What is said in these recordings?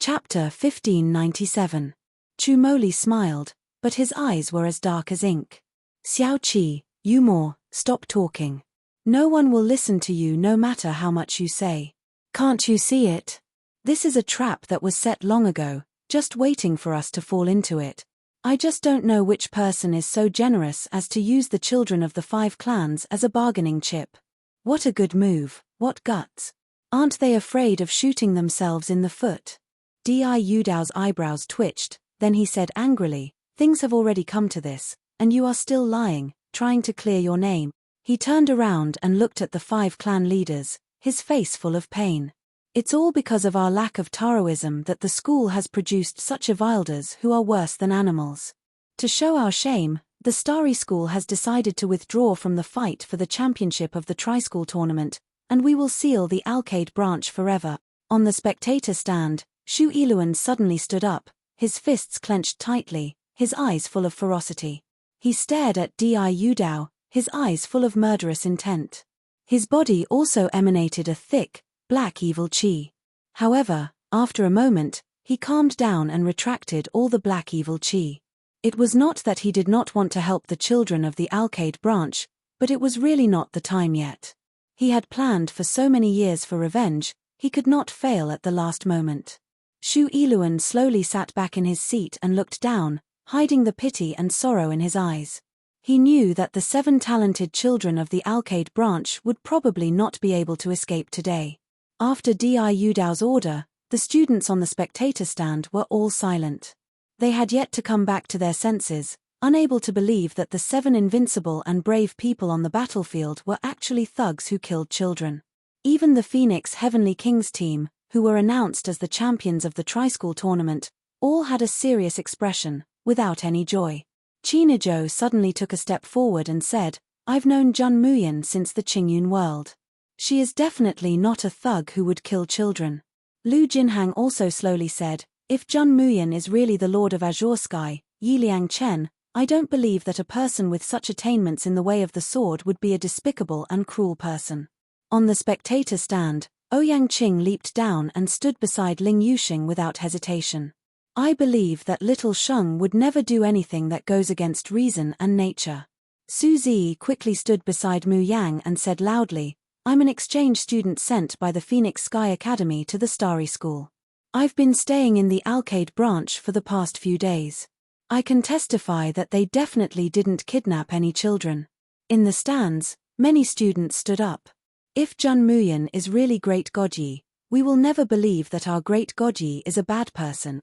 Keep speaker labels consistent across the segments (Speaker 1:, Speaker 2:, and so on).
Speaker 1: Chapter 1597. Chumoli smiled, but his eyes were as dark as ink. Xiao Qi, you more, stop talking. No one will listen to you no matter how much you say. Can't you see it? This is a trap that was set long ago, just waiting for us to fall into it. I just don't know which person is so generous as to use the children of the 5 clans as a bargaining chip. What a good move, what guts. Aren't they afraid of shooting themselves in the foot? Di Yudao's eyebrows twitched, then he said angrily, things have already come to this, and you are still lying, trying to clear your name. He turned around and looked at the 5 clan leaders, his face full of pain. It's all because of our lack of Taoism that the school has produced such Avilders who are worse than animals. To show our shame, the Starry School has decided to withdraw from the fight for the championship of the Tri-School tournament, and we will seal the Alcade branch forever. On the spectator stand, Shu Iluan suddenly stood up, his fists clenched tightly, his eyes full of ferocity. He stared at Di Yudao, his eyes full of murderous intent. His body also emanated a thick, black evil qi. However, after a moment, he calmed down and retracted all the black evil qi. It was not that he did not want to help the children of the Alcade branch, but it was really not the time yet. He had planned for so many years for revenge, he could not fail at the last moment. Shu Iluan slowly sat back in his seat and looked down, hiding the pity and sorrow in his eyes. He knew that the 7 talented children of the Alcade branch would probably not be able to escape today. After Di Yudao's order, the students on the spectator stand were all silent. They had yet to come back to their senses, unable to believe that the 7 invincible and brave people on the battlefield were actually thugs who killed children. Even the Phoenix Heavenly Kings team, who were announced as the champions of the Tri-School tournament, all had a serious expression, without any joy. Qinizhou suddenly took a step forward and said, I've known Jun Muyan since the Qingyun world. She is definitely not a thug who would kill children. Lu Jinhang also slowly said, if Jun Muyan is really the Lord of Azure Sky, Yiliang Chen, I don't believe that a person with such attainments in the way of the sword would be a despicable and cruel person. On the spectator stand, Ouyang Qing leaped down and stood beside Ling Yuxing without hesitation. I believe that little Sheng would never do anything that goes against reason and nature. Su Zi quickly stood beside Mu Yang and said loudly, I'm an exchange student sent by the Phoenix Sky Academy to the Starry School. I've been staying in the Alcade branch for the past few days. I can testify that they definitely didn't kidnap any children. In the stands, many students stood up. If Jun Muyan is really Great Godyi, we will never believe that our Great Godyi is a bad person.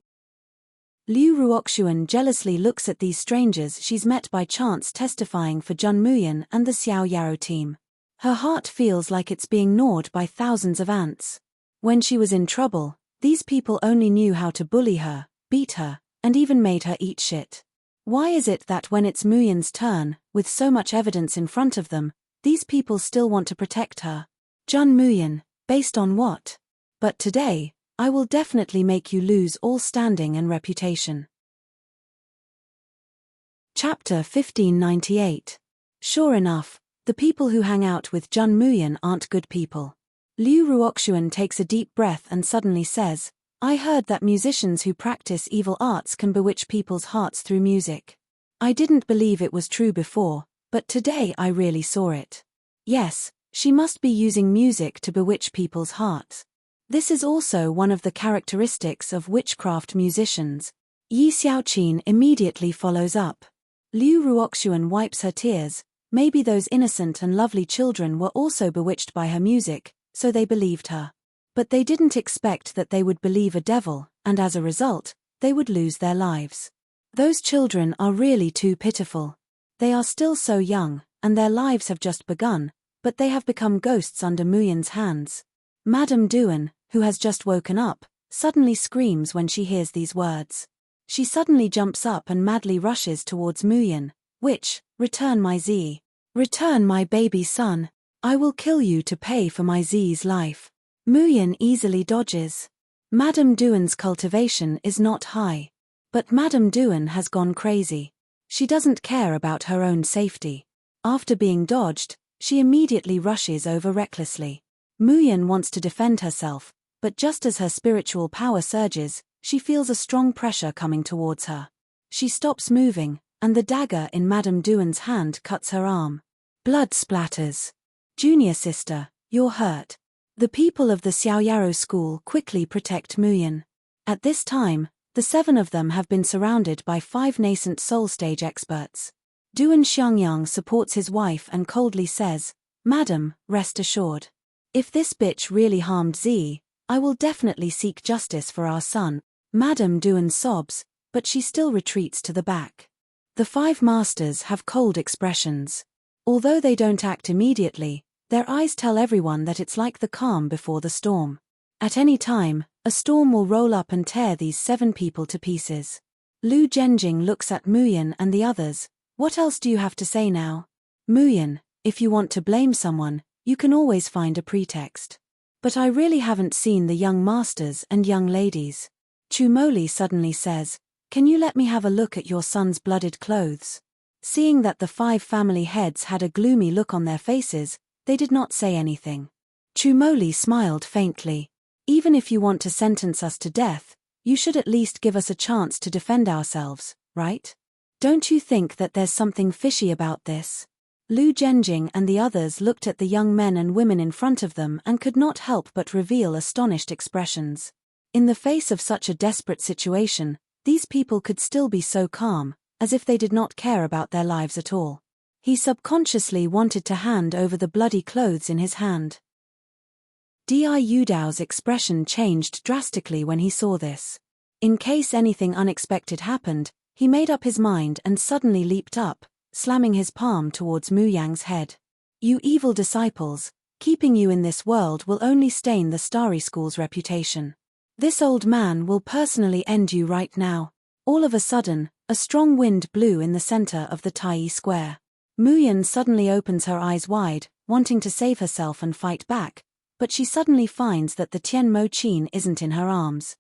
Speaker 1: Liu Ruoxuan jealously looks at these strangers she's met by chance testifying for Jun Muyan and the Xiao Yaro team. Her heart feels like it's being gnawed by thousands of ants. When she was in trouble, these people only knew how to bully her, beat her, and even made her eat shit. Why is it that when it's Muyan's turn, with so much evidence in front of them, these people still want to protect her? Jun Muyan, based on what? But today, I will definitely make you lose all standing and reputation. Chapter 1598. Sure enough, the people who hang out with Jun Muyan aren't good people. Liu Ruoxuan takes a deep breath and suddenly says, I heard that musicians who practice evil arts can bewitch people's hearts through music. I didn't believe it was true before, but today I really saw it. Yes, she must be using music to bewitch people's hearts. This is also one of the characteristics of witchcraft musicians. Yi Xiaoqin immediately follows up. Liu Ruoxuan wipes her tears. Maybe those innocent and lovely children were also bewitched by her music, so they believed her. But they didn't expect that they would believe a devil, and as a result, they would lose their lives. Those children are really too pitiful. They are still so young, and their lives have just begun, but they have become ghosts under Muyan's hands. Madame Duan, who has just woken up, suddenly screams when she hears these words. She suddenly jumps up and madly rushes towards Muyan. Witch, return my Z. Return my baby son. I will kill you to pay for my Z's life. Muyan easily dodges. Madame Duan's cultivation is not high. But Madame Duan has gone crazy. She doesn't care about her own safety. After being dodged, she immediately rushes over recklessly. Muyan wants to defend herself, but just as her spiritual power surges, she feels a strong pressure coming towards her. She stops moving, and the dagger in Madame Duan's hand cuts her arm. Blood splatters. Junior sister, you're hurt. The people of the Xiaoyaro school quickly protect Muyan. At this time, the 7 of them have been surrounded by 5 nascent soul stage experts. Duan Xiangyang supports his wife and coldly says, "Madam, rest assured. If this bitch really harmed Z, I will definitely seek justice for our son." Madame Duan sobs, but she still retreats to the back. The 5 masters have cold expressions. Although they don't act immediately, their eyes tell everyone that it's like the calm before the storm. At any time, a storm will roll up and tear these 7 people to pieces. Lu Zhenjing looks at Muyan and the others. What else do you have to say now? Muyan, if you want to blame someone, you can always find a pretext. But I really haven't seen the young masters and young ladies. Chumoli suddenly says, "Can you let me have a look at your son's blooded clothes?" Seeing that the 5 family heads had a gloomy look on their faces, they did not say anything. Chumoli smiled faintly. "Even if you want to sentence us to death, you should at least give us a chance to defend ourselves, right? Don't you think that there's something fishy about this?" Lu Zhenjing and the others looked at the young men and women in front of them and could not help but reveal astonished expressions. In the face of such a desperate situation, these people could still be so calm, as if they did not care about their lives at all. He subconsciously wanted to hand over the bloody clothes in his hand. Di Yudao's expression changed drastically when he saw this. In case anything unexpected happened, he made up his mind and suddenly leaped up, slamming his palm towards Mu Yang's head. "You evil disciples, keeping you in this world will only stain the Starry School's reputation. This old man will personally end you right now." All of a sudden, a strong wind blew in the center of the Tai Square. Muyan suddenly opens her eyes wide, wanting to save herself and fight back, but she suddenly finds that the Tian Mo Qin isn't in her arms.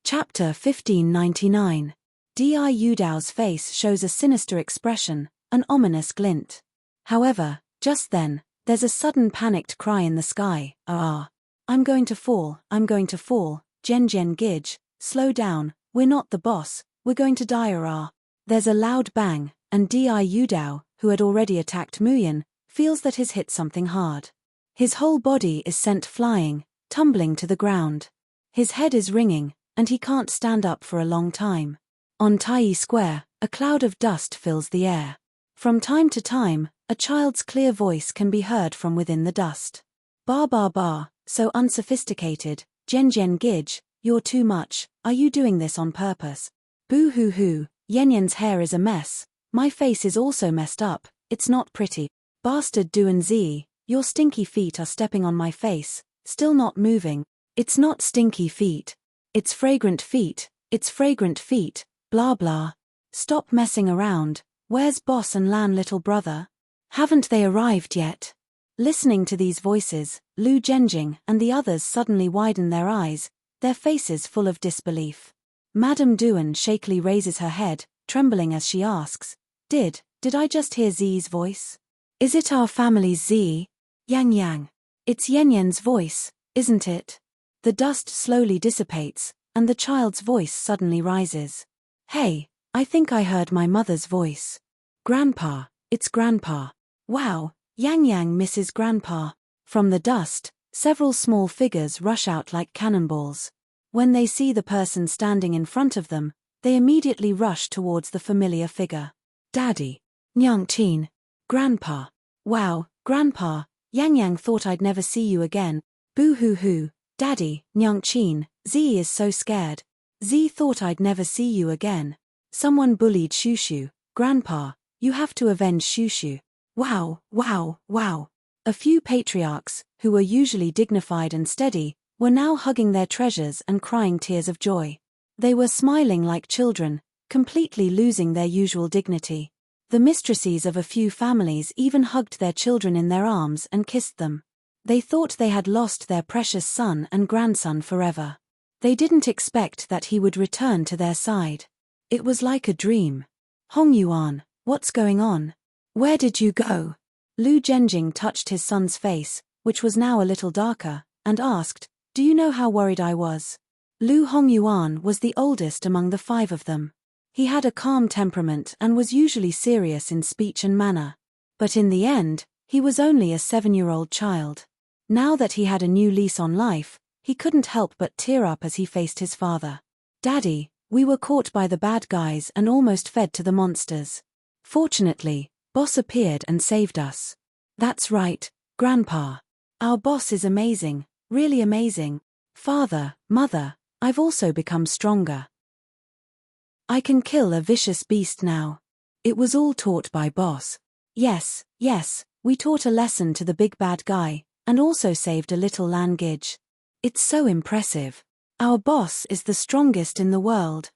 Speaker 1: Chapter 1599. Di Yudao's face shows a sinister expression, an ominous glint. However, just then, there's a sudden panicked cry in the sky, "Ah! I'm going to fall, I'm going to fall, Jian Jian Gij, slow down, we're not the boss, we're going to die ah." There's a loud bang, and Di Yudao, who had already attacked Muyan, feels that he's hit something hard. His whole body is sent flying, tumbling to the ground. His head is ringing, and he can't stand up for a long time. On Tai Square, a cloud of dust fills the air. From time to time, a child's clear voice can be heard from within the dust. "Ba ba ba, so unsophisticated, Jian Jian Gij, you're too much, are you doing this on purpose? Boo hoo hoo, Yanyan's hair is a mess, my face is also messed up, it's not pretty. Bastard Duan Zi, your stinky feet are stepping on my face, still not moving. It's not stinky feet. It's fragrant feet, blah blah. Stop messing around, where's Boss and Lan little brother? Haven't they arrived yet?" Listening to these voices, Lu Zhenjing and the others suddenly widen their eyes, their faces full of disbelief. Madame Duan shakily raises her head, trembling as she asks, Did I just hear Zi's voice? Is it our family's Z? Yang Yang. It's Yanyan's voice, isn't it?" The dust slowly dissipates, and the child's voice suddenly rises. "Hey, I think I heard my mother's voice. Grandpa, it's Grandpa. Wow, Yang Yang misses Grandpa." From the dust, several small figures rush out like cannonballs. When they see the person standing in front of them, they immediately rush towards the familiar figure. "Daddy. Nyangqin. Grandpa. Wow, Grandpa, Yang Yang thought I'd never see you again. Boo hoo hoo, Daddy, Nyangqin, Z is so scared. Z thought I'd never see you again. Someone bullied Shushu. Grandpa, you have to avenge Shushu. Wow, wow, wow." A few patriarchs, who were usually dignified and steady, were now hugging their treasures and crying tears of joy. They were smiling like children, completely losing their usual dignity. The mistresses of a few families even hugged their children in their arms and kissed them. They thought they had lost their precious son and grandson forever. They didn't expect that he would return to their side. It was like a dream. "Hong Yuan, what's going on? Where did you go?" Lu Zhenjing touched his son's face, which was now a little darker, and asked, Do you know how worried I was? Lu Hongyuan was the oldest among the 5 of them. He had a calm temperament and was usually serious in speech and manner. But in the end, he was only a 7-year-old child. Now that he had a new lease on life, he couldn't help but tear up as he faced his father. Daddy, we were caught by the bad guys and almost fed to the monsters. Fortunately, Boss appeared and saved us. That's right, Grandpa. Our boss is amazing, really amazing. Father, Mother, I've also become stronger. I can kill a vicious beast now. It was all taught by Boss. Yes, we taught a lesson to the big bad guy, and also saved a little language. It's so impressive. Our boss is the strongest in the world.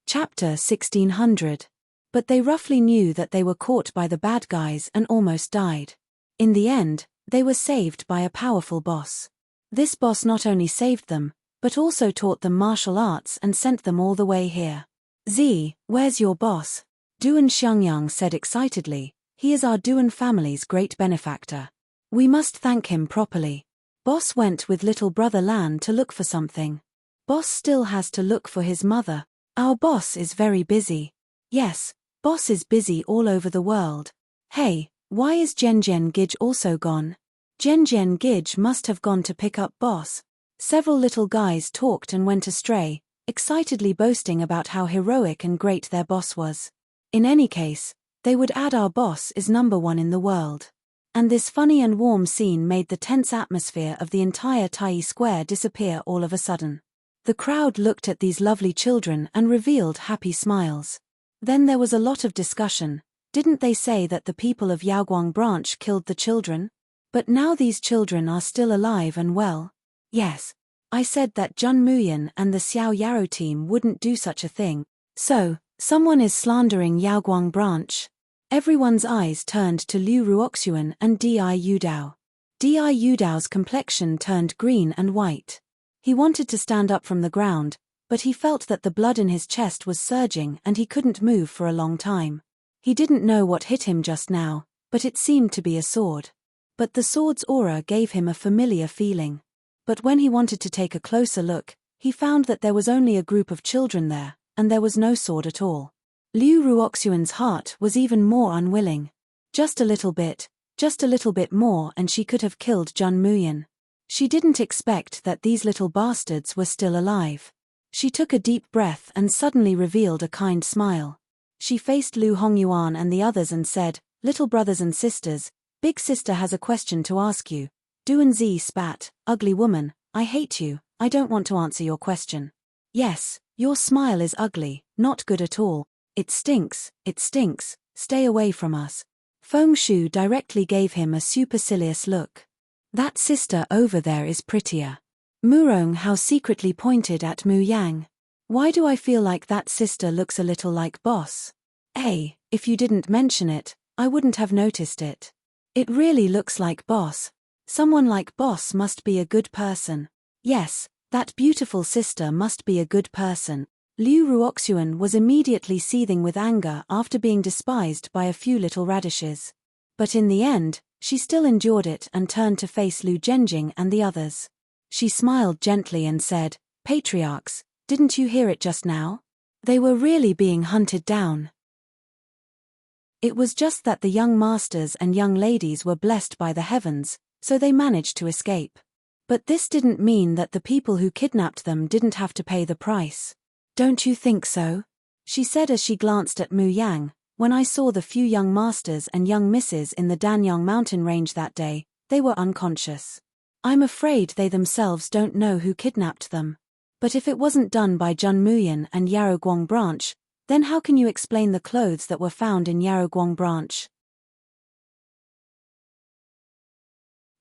Speaker 1: Chapter 1600. But they roughly knew that they were caught by the bad guys and almost died. In the end, they were saved by a powerful boss. This boss not only saved them, but also taught them martial arts and sent them all the way here. Z, where's your boss? Duan Xiangyang said excitedly. He is our Duan family's great benefactor. We must thank him properly. Boss went with little brother Lan to look for something. Boss still has to look for his mother. Our boss is very busy. Yes, boss is busy all over the world. Hey, why is Jian Gij also gone? Jian Gij must have gone to pick up boss. Several little guys talked and went astray, excitedly boasting about how heroic and great their boss was. In any case, they would add our boss is #1 in the world. And this funny and warm scene made the tense atmosphere of the entire Tai Square disappear all of a sudden. The crowd looked at these lovely children and revealed happy smiles. Then there was a lot of discussion. Didn't they say that the people of Yaoguang branch killed the children? But now these children are still alive and well. Yes. I said that Jun Muyan and the Xiao Yarrow team wouldn't do such a thing. So, someone is slandering Yaoguang branch. Everyone's eyes turned to Liu Ruoxuan and Di Yudao. Di Yudao's complexion turned green and white. He wanted to stand up from the ground, but he felt that the blood in his chest was surging and he couldn't move for a long time. He didn't know what hit him just now, but it seemed to be a sword. But the sword's aura gave him a familiar feeling. But when he wanted to take a closer look, he found that there was only a group of children there, and there was no sword at all. Liu Ruoxuan's heart was even more unwilling. Just a little bit more and she could have killed Jun Muyan. She didn't expect that these little bastards were still alive. She took a deep breath and suddenly revealed a kind smile. She faced Lu Hongyuan and the others and said, "Little brothers and sisters, big sister has a question to ask you." Duan Zi spat, "Ugly woman, I hate you, I don't want to answer your question." "Yes, your smile is ugly, not good at all. It stinks, stay away from us." Feng Shu directly gave him a supercilious look. "That sister over there is prettier." Murong Hao secretly pointed at Mu Yang. "Why do I feel like that sister looks a little like boss?" If you didn't mention it, I wouldn't have noticed it. It really looks like boss. Someone like boss must be a good person. Yes, that beautiful sister must be a good person. Liu Ruoxuan was immediately seething with anger after being despised by a few little radishes. But in the end, she still endured it and turned to face Lu Zhenjing and the others. She smiled gently and said, "Patriarchs, didn't you hear it just now? They were really being hunted down. It was just that the young masters and young ladies were blessed by the heavens, so they managed to escape. But this didn't mean that the people who kidnapped them didn't have to pay the price. Don't you think so?" she said as she glanced at Mu Yang. "When I saw the few young masters and young misses in the Danyang mountain range that day, they were unconscious. I'm afraid they themselves don't know who kidnapped them. But if it wasn't done by Jun Muyan and Yaoguang branch, then how can you explain the clothes that were found in Yaoguang branch?"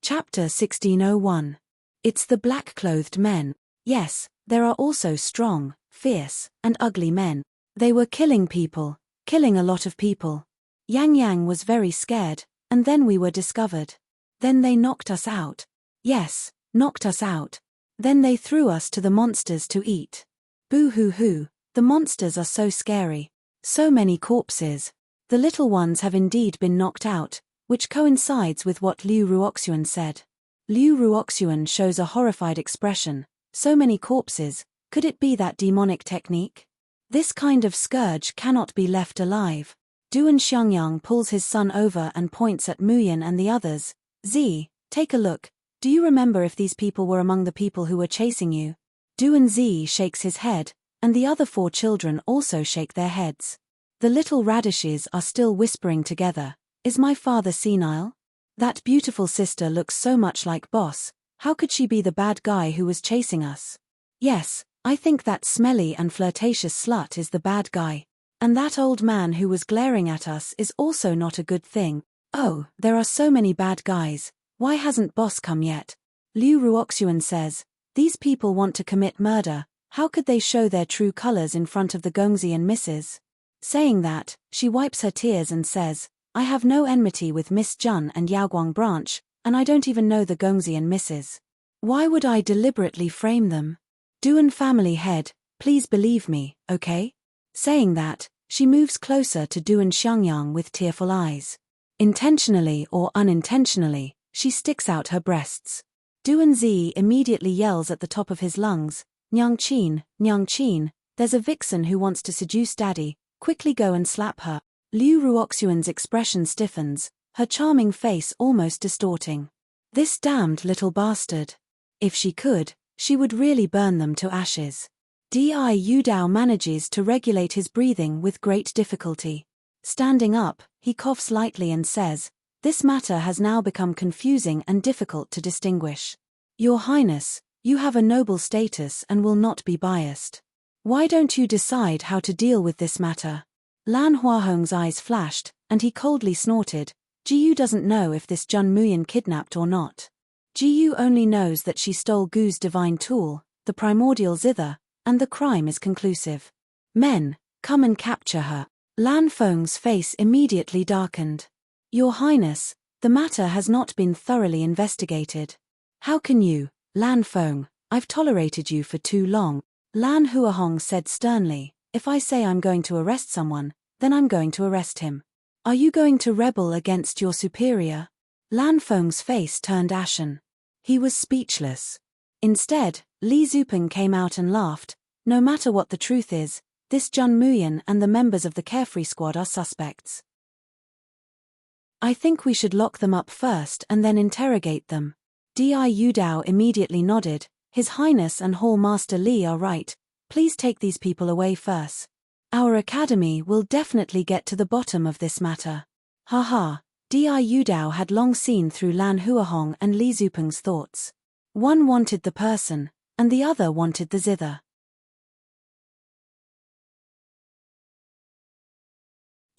Speaker 1: Chapter 1601. It's the black-clothed men. Yes, there are also strong, fierce, and ugly men. They were killing people, killing a lot of people. Yang was very scared, and then we were discovered. Then they knocked us out. Yes, knocked us out. Then they threw us to the monsters to eat. Boo-hoo-hoo, the monsters are so scary. So many corpses. The little ones have indeed been knocked out, which coincides with what Liu Ruoxuan said. Liu Ruoxuan shows a horrified expression. So many corpses, could it be that demonic technique? This kind of scourge cannot be left alive. Duan Xiangyang pulls his son over and points at Muyan and the others. Z, take a look. Do you remember if these people were among the people who were chasing you? Duan Z shakes his head, and the other 4 children also shake their heads. The little radishes are still whispering together. Is my father senile? That beautiful sister looks so much like Boss. How could she be the bad guy who was chasing us? Yes, I think that smelly and flirtatious slut is the bad guy. And that old man who was glaring at us is also not a good thing. Oh, there are so many bad guys. Why hasn't Boss come yet? Liu Ruoxuan says, these people want to commit murder. How could they show their true colors in front of the Gongzi and Mrs.? Saying that, she wipes her tears and says, I have no enmity with Miss Jun and Yaoguang branch, and I don't even know the Gongzi and Mrs. Why would I deliberately frame them? Duan family head, please believe me, okay? Saying that, she moves closer to Duan Xiangyang with tearful eyes. Intentionally or unintentionally, she sticks out her breasts. Duan Zi immediately yells at the top of his lungs, Nyang Qin, there's a vixen who wants to seduce daddy, quickly go and slap her. Liu Ruoxuan's expression stiffens, her charming face almost distorting. This damned little bastard. If she could, she would really burn them to ashes. Di Yudao manages to regulate his breathing with great difficulty. Standing up, he coughs lightly and says, this matter has now become confusing and difficult to distinguish. Your Highness, you have a noble status and will not be biased. Why don't you decide how to deal with this matter? Lan Huahong's eyes flashed, and he coldly snorted, Jiyu doesn't know if this Jun Muyan kidnapped or not. Jiyu only knows that she stole Gu's divine tool, the primordial zither, and the crime is conclusive. Men, come and capture her. Lan Feng's face immediately darkened. Your Highness, the matter has not been thoroughly investigated. How can you, Lan Feng? I've tolerated you for too long. Lan Huahong said sternly, if I say I'm going to arrest someone, then I'm going to arrest him. Are you going to rebel against your superior? Lan Feng's face turned ashen. He was speechless. Instead, Li Zupeng came out and laughed. No matter what the truth is, this Jun Muyan and the members of the Carefree Squad are suspects. I think we should lock them up first and then interrogate them. Di Yudao immediately nodded. His Highness and Hall Master Li are right. Please take these people away first. Our academy will definitely get to the bottom of this matter. Haha, Di Yudao had long seen through Lan Huahong and Li Zupeng's thoughts. One wanted the person, and the other wanted the zither.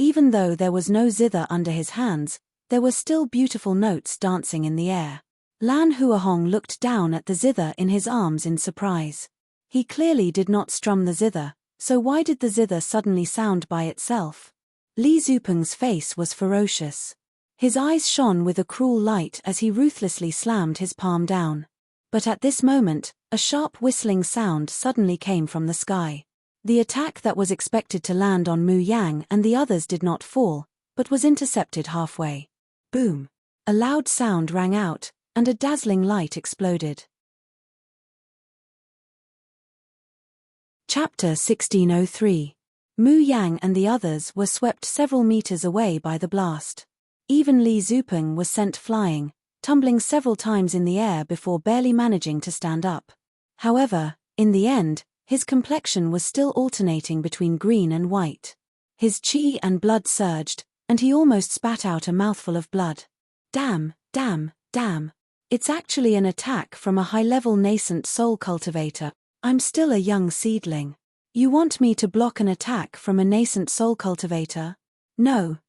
Speaker 1: Even though there was no zither under his hands, there were still beautiful notes dancing in the air. Lan Huahong looked down at the zither in his arms in surprise. He clearly did not strum the zither, so why did the zither suddenly sound by itself? Li Zupeng's face was ferocious. His eyes shone with a cruel light as he ruthlessly slammed his palm down. But at this moment, a sharp whistling sound suddenly came from the sky. The attack that was expected to land on Mu Yang and the others did not fall, but was intercepted halfway. Boom! A loud sound rang out, and a dazzling light exploded. Chapter 1603. Mu Yang and the others were swept several meters away by the blast. Even Li Zupeng was sent flying, tumbling several times in the air before barely managing to stand up. However, in the end, his complexion was still alternating between green and white. His chi and blood surged, and he almost spat out a mouthful of blood. Damn. It's actually an attack from a high-level nascent soul cultivator. I'm still a young seedling. You want me to block an attack from a nascent soul cultivator? No,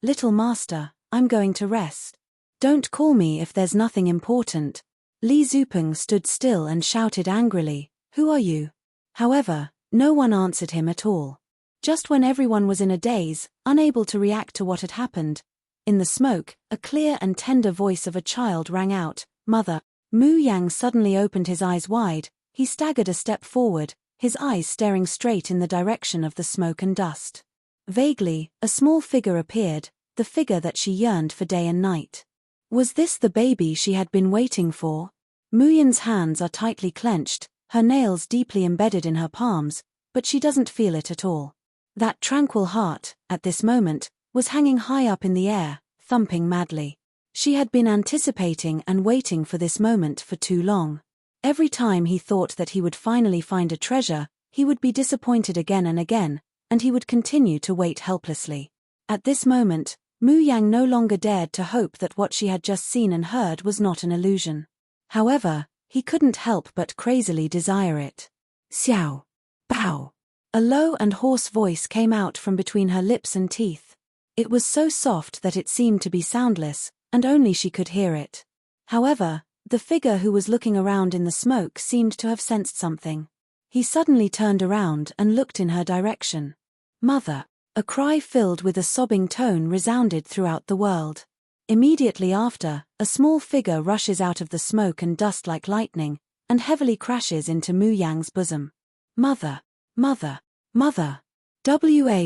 Speaker 1: little master, I'm going to rest. Don't call me if there's nothing important. Li Zupeng stood still and shouted angrily, who are you? However, no one answered him at all. Just when everyone was in a daze, unable to react to what had happened, in the smoke, a clear and tender voice of a child rang out, Mother. Mu Yang suddenly opened his eyes wide. He staggered a step forward, his eyes staring straight in the direction of the smoke and dust. Vaguely, a small figure appeared, the figure that she yearned for day and night. Was this the baby she had been waiting for? Muyan's hands are tightly clenched, her nails deeply embedded in her palms, but she doesn't feel it at all. That tranquil heart, at this moment, was hanging high up in the air, thumping madly. She had been anticipating and waiting for this moment for too long. Every time he thought that he would finally find a treasure, he would be disappointed again and again, and he would continue to wait helplessly. At this moment, Muyang no longer dared to hope that what she had just seen and heard was not an illusion. However, he couldn't help but crazily desire it. Xiao. Bao. A low and hoarse voice came out from between her lips and teeth. It was so soft that it seemed to be soundless, and only she could hear it. However, the figure who was looking around in the smoke seemed to have sensed something. He suddenly turned around and looked in her direction. Mother! A cry filled with a sobbing tone resounded throughout the world. Immediately after, a small figure rushes out of the smoke and dust like lightning, and heavily crashes into Muyang's bosom. Mother! Mother! Mother! W-A-W-A-W-A.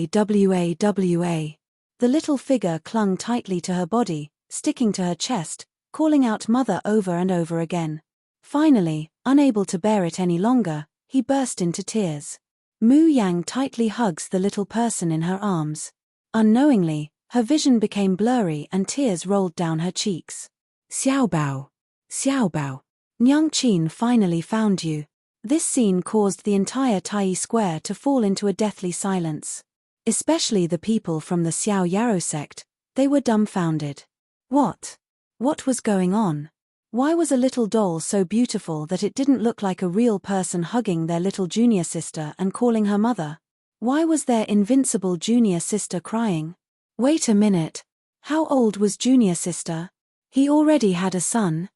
Speaker 1: The little figure clung tightly to her body, sticking to her chest, calling out mother over and over again. Finally, unable to bear it any longer, he burst into tears. Muyang tightly hugs the little person in her arms. Unknowingly, her vision became blurry and tears rolled down her cheeks. Xiaobao. Xiaobao. Nyangqin finally found you. This scene caused the entire Tai Square to fall into a deathly silence. Especially the people from the Xiao Yarrow sect, they were dumbfounded. What? What was going on? Why was a little doll so beautiful that it didn't look like a real person hugging their little junior sister and calling her mother? Why was their invincible junior sister crying? Wait a minute. How old was junior sister? He already had a son.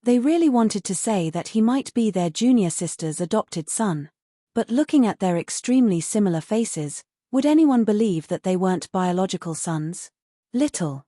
Speaker 1: They really wanted to say that he might be their junior sister's adopted son. But looking at their extremely similar faces, would anyone believe that they weren't biological sons? Little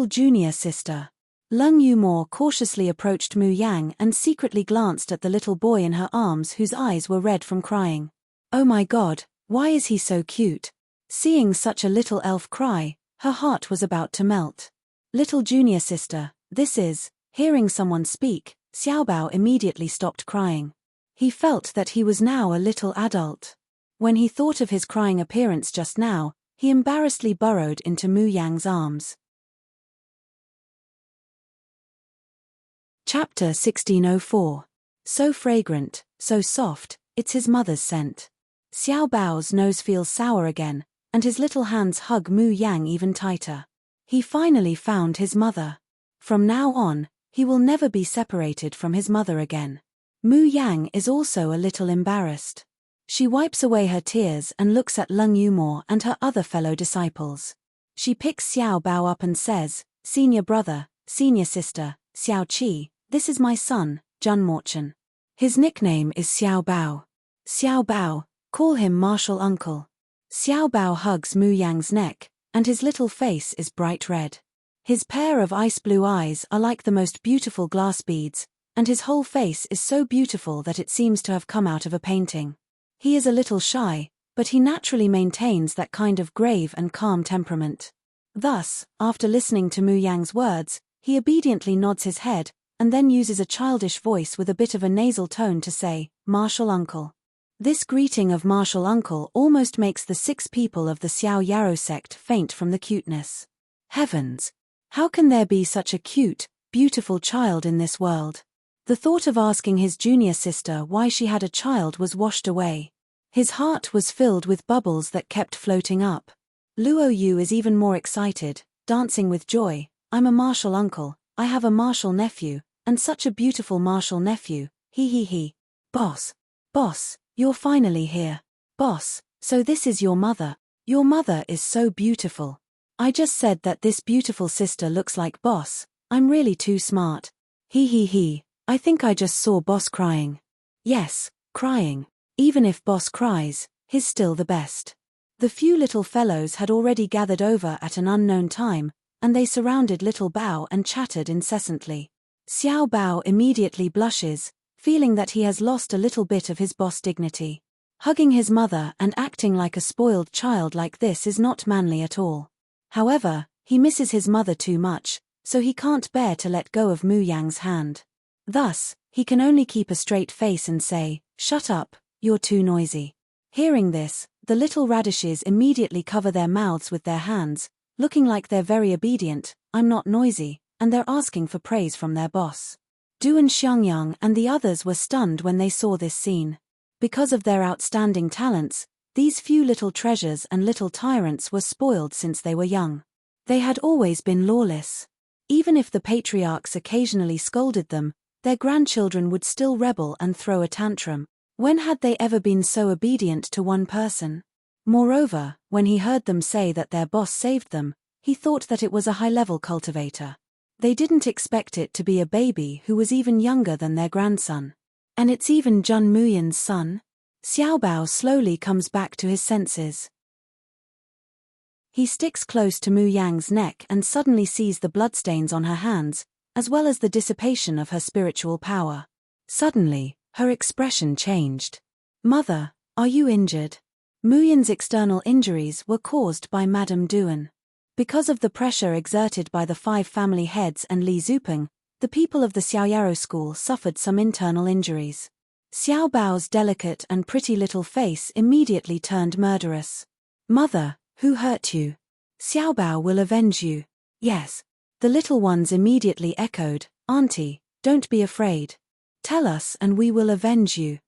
Speaker 1: junior sister. Leng Yumor cautiously approached Muyang and secretly glanced at the little boy in her arms whose eyes were red from crying. Oh my God, why is he so cute? Seeing such a little elf cry, her heart was about to melt. Little junior sister, this is. Hearing someone speak, Xiaobao immediately stopped crying. He felt that he was now a little adult. When he thought of his crying appearance just now, he embarrassedly burrowed into Muyang's arms. Chapter 1604. So fragrant, so soft, it's his mother's scent. Xiao Bao's nose feels sour again, and his little hands hug Muyang even tighter. He finally found his mother. From now on, he will never be separated from his mother again. Muyang is also a little embarrassed. She wipes away her tears and looks at Leng Yumor and her other fellow disciples. She picks Xiao Bao up and says, "Senior brother, senior sister, Xiao Qi, this is my son, Jun Morchen. His nickname is Xiao Bao. Xiao Bao, call him Martial Uncle." Xiao Bao hugs Muyang's neck, and his little face is bright red. His pair of ice blue eyes are like the most beautiful glass beads, and his whole face is so beautiful that it seems to have come out of a painting. He is a little shy, but he naturally maintains that kind of grave and calm temperament. Thus, after listening to Muyang's words, he obediently nods his head, and then uses a childish voice with a bit of a nasal tone to say, "Martial Uncle." This greeting of Martial Uncle almost makes the 6 people of the Xiao Yarrow sect faint from the cuteness. Heavens! How can there be such a cute, beautiful child in this world? The thought of asking his junior sister why she had a child was washed away. His heart was filled with bubbles that kept floating up. Luo Yu is even more excited, dancing with joy. "I'm a martial uncle, I have a martial nephew, and such a beautiful martial nephew, he. Boss, you're finally here. Boss, so this is your mother. Your mother is so beautiful. I just said that this beautiful sister looks like Boss, I'm really too smart. He. I think I just saw Boss crying." Yes, crying. Even if Boss cries, he's still the best. The few little fellows had already gathered over at an unknown time, and they surrounded little Bao and chattered incessantly. Xiao Bao immediately blushes, feeling that he has lost a little bit of his boss dignity. Hugging his mother and acting like a spoiled child like this is not manly at all. However, He misses his mother too much, so he can't bear to let go of Mu Yang's hand. Thus, he can only keep a straight face and say, "Shut up, you're too noisy." Hearing this, the little radishes immediately cover their mouths with their hands, looking like they're very obedient. "I'm not noisy," and they're asking for praise from their boss. Du and Xiangyang and the others were stunned when they saw this scene. Because of their outstanding talents, these few little treasures and little tyrants were spoiled since they were young. They had always been lawless. Even if the patriarchs occasionally scolded them, their grandchildren would still rebel and throw a tantrum. When had they ever been so obedient to one person? Moreover, when he heard them say that their boss saved them, he thought that it was a high-level cultivator. They didn't expect it to be a baby who was even younger than their grandson. And it's even Jun Muyan's son? Xiaobao slowly comes back to his senses. He sticks close to Mu Yang's neck and suddenly sees the bloodstains on her hands, as well as the dissipation of her spiritual power. Suddenly, her expression changed. "Mother, are you injured?" Mu Yan's external injuries were caused by Madame Duan. Because of the pressure exerted by the 5 family heads and Li Zupeng, the people of the Xiaoyaro school suffered some internal injuries. Xiao Bao's delicate and pretty little face immediately turned murderous. "Mother, who hurt you?" "Xiao Bao will avenge you." "Yes." The little ones immediately echoed, "Auntie, don't be afraid. Tell us and we will avenge you."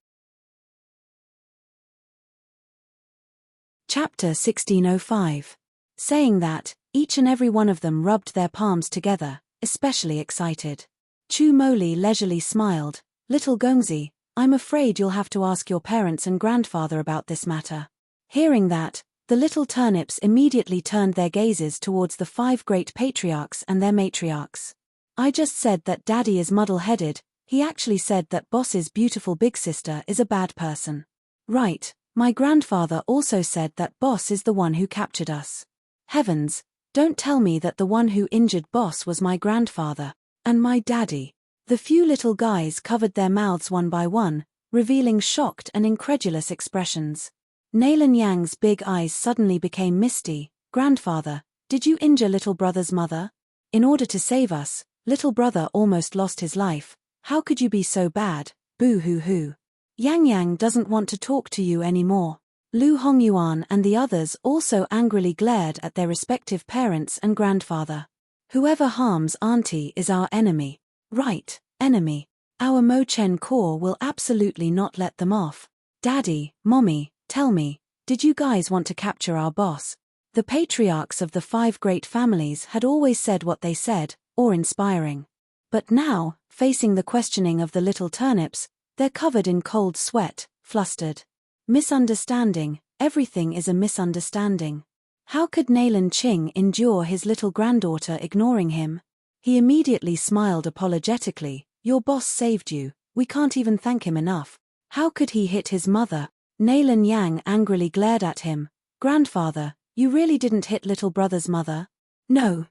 Speaker 1: Chapter 1605. Saying that, each and every one of them rubbed their palms together, especially excited. Chu Moli leisurely smiled, "Little Gongzi, I'm afraid you'll have to ask your parents and grandfather about this matter." Hearing that, the little turnips immediately turned their gazes towards the 5 great patriarchs and their matriarchs. "I just said that Daddy is muddle-headed, he actually said that Boss's beautiful big sister is a bad person." "Right, my grandfather also said that Boss is the one who captured us." "Heavens, don't tell me that the one who injured Boss was my grandfather, and my daddy." The few little guys covered their mouths one by one, revealing shocked and incredulous expressions. Nailan Yang's big eyes suddenly became misty. "Grandfather, did you injure little brother's mother? In order to save us, little brother almost lost his life. How could you be so bad? Boo-hoo-hoo. Yang Yang doesn't want to talk to you anymore." Lu Hongyuan and the others also angrily glared at their respective parents and grandfather. "Whoever harms Auntie is our enemy." "Right, enemy. Our Mo Chen Corps will absolutely not let them off." "Daddy, Mommy, tell me, did you guys want to capture our boss?" The patriarchs of the 5 great families had always said what they said, or inspiring. But now, facing the questioning of the little turnips, they're covered in cold sweat, flustered. Misunderstanding, everything is a misunderstanding. How could Nailan Qing endure his little granddaughter ignoring him? He immediately smiled apologetically. "Your boss saved you, we can't even thank him enough. How could he hit his mother?" Nailan Yang angrily glared at him. "Grandfather, you really didn't hit little brother's mother?" No.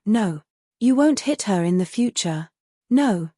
Speaker 1: "You won't hit her in the future." No,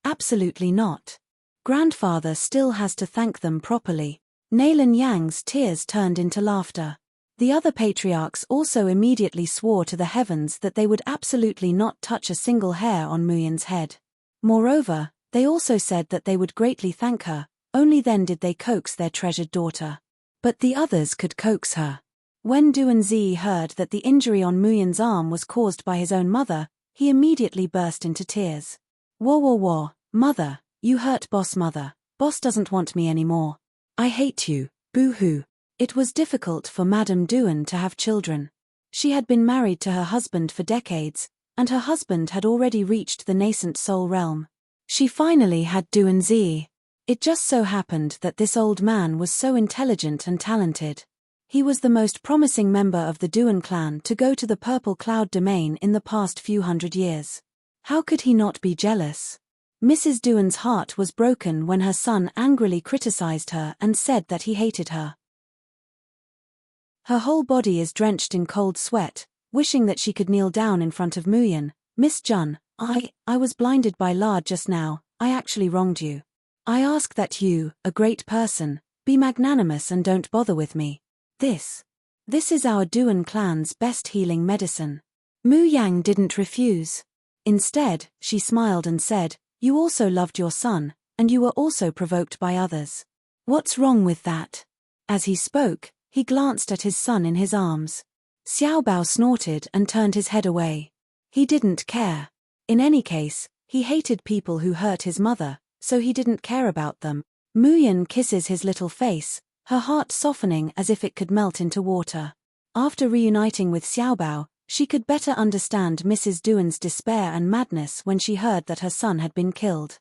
Speaker 1: absolutely not." Grandfather still has to thank them properly." Nailan Yang's tears turned into laughter. The other patriarchs also immediately swore to the heavens that they would absolutely not touch a single hair on Muyan's head. Moreover, they also said that they would greatly thank her, only then did they coax their treasured daughter. But the others could coax her. When Duanzi heard that the injury on Muyan's arm was caused by his own mother, he immediately burst into tears. Wah, mother, you hurt Boss mother. Boss doesn't want me anymore. I hate you, boo-hoo. It was difficult for Madame Duan to have children. She had been married to her husband for decades, and her husband had already reached the nascent soul realm. She finally had Duanzi. It just so happened that this old man was so intelligent and talented. He was the most promising member of the Duan clan to go to the Purple Cloud domain in the past few hundred years. How could he not be jealous? Mrs. Duan's heart was broken when her son angrily criticized her and said that he hated her. Her whole body is drenched in cold sweat, wishing that she could kneel down in front of Muyan. "Miss Jun, I was blinded by lard just now. I actually wronged you. I ask that you, a great person, be magnanimous and don't bother with me. This is our Duan clan's best healing medicine." Mu Yang didn't refuse. Instead, she smiled and said, "You also loved your son, and you were also provoked by others. What's wrong with that?" As he spoke, he glanced at his son in his arms. Xiao Bao snorted and turned his head away. He didn't care. In any case, he hated people who hurt his mother, so he didn't care about them. Mu Yan kisses his little face, her heart softening as if it could melt into water. After reuniting with Xiao Bao, she could better understand Mrs. Duan's despair and madness when she heard that her son had been killed.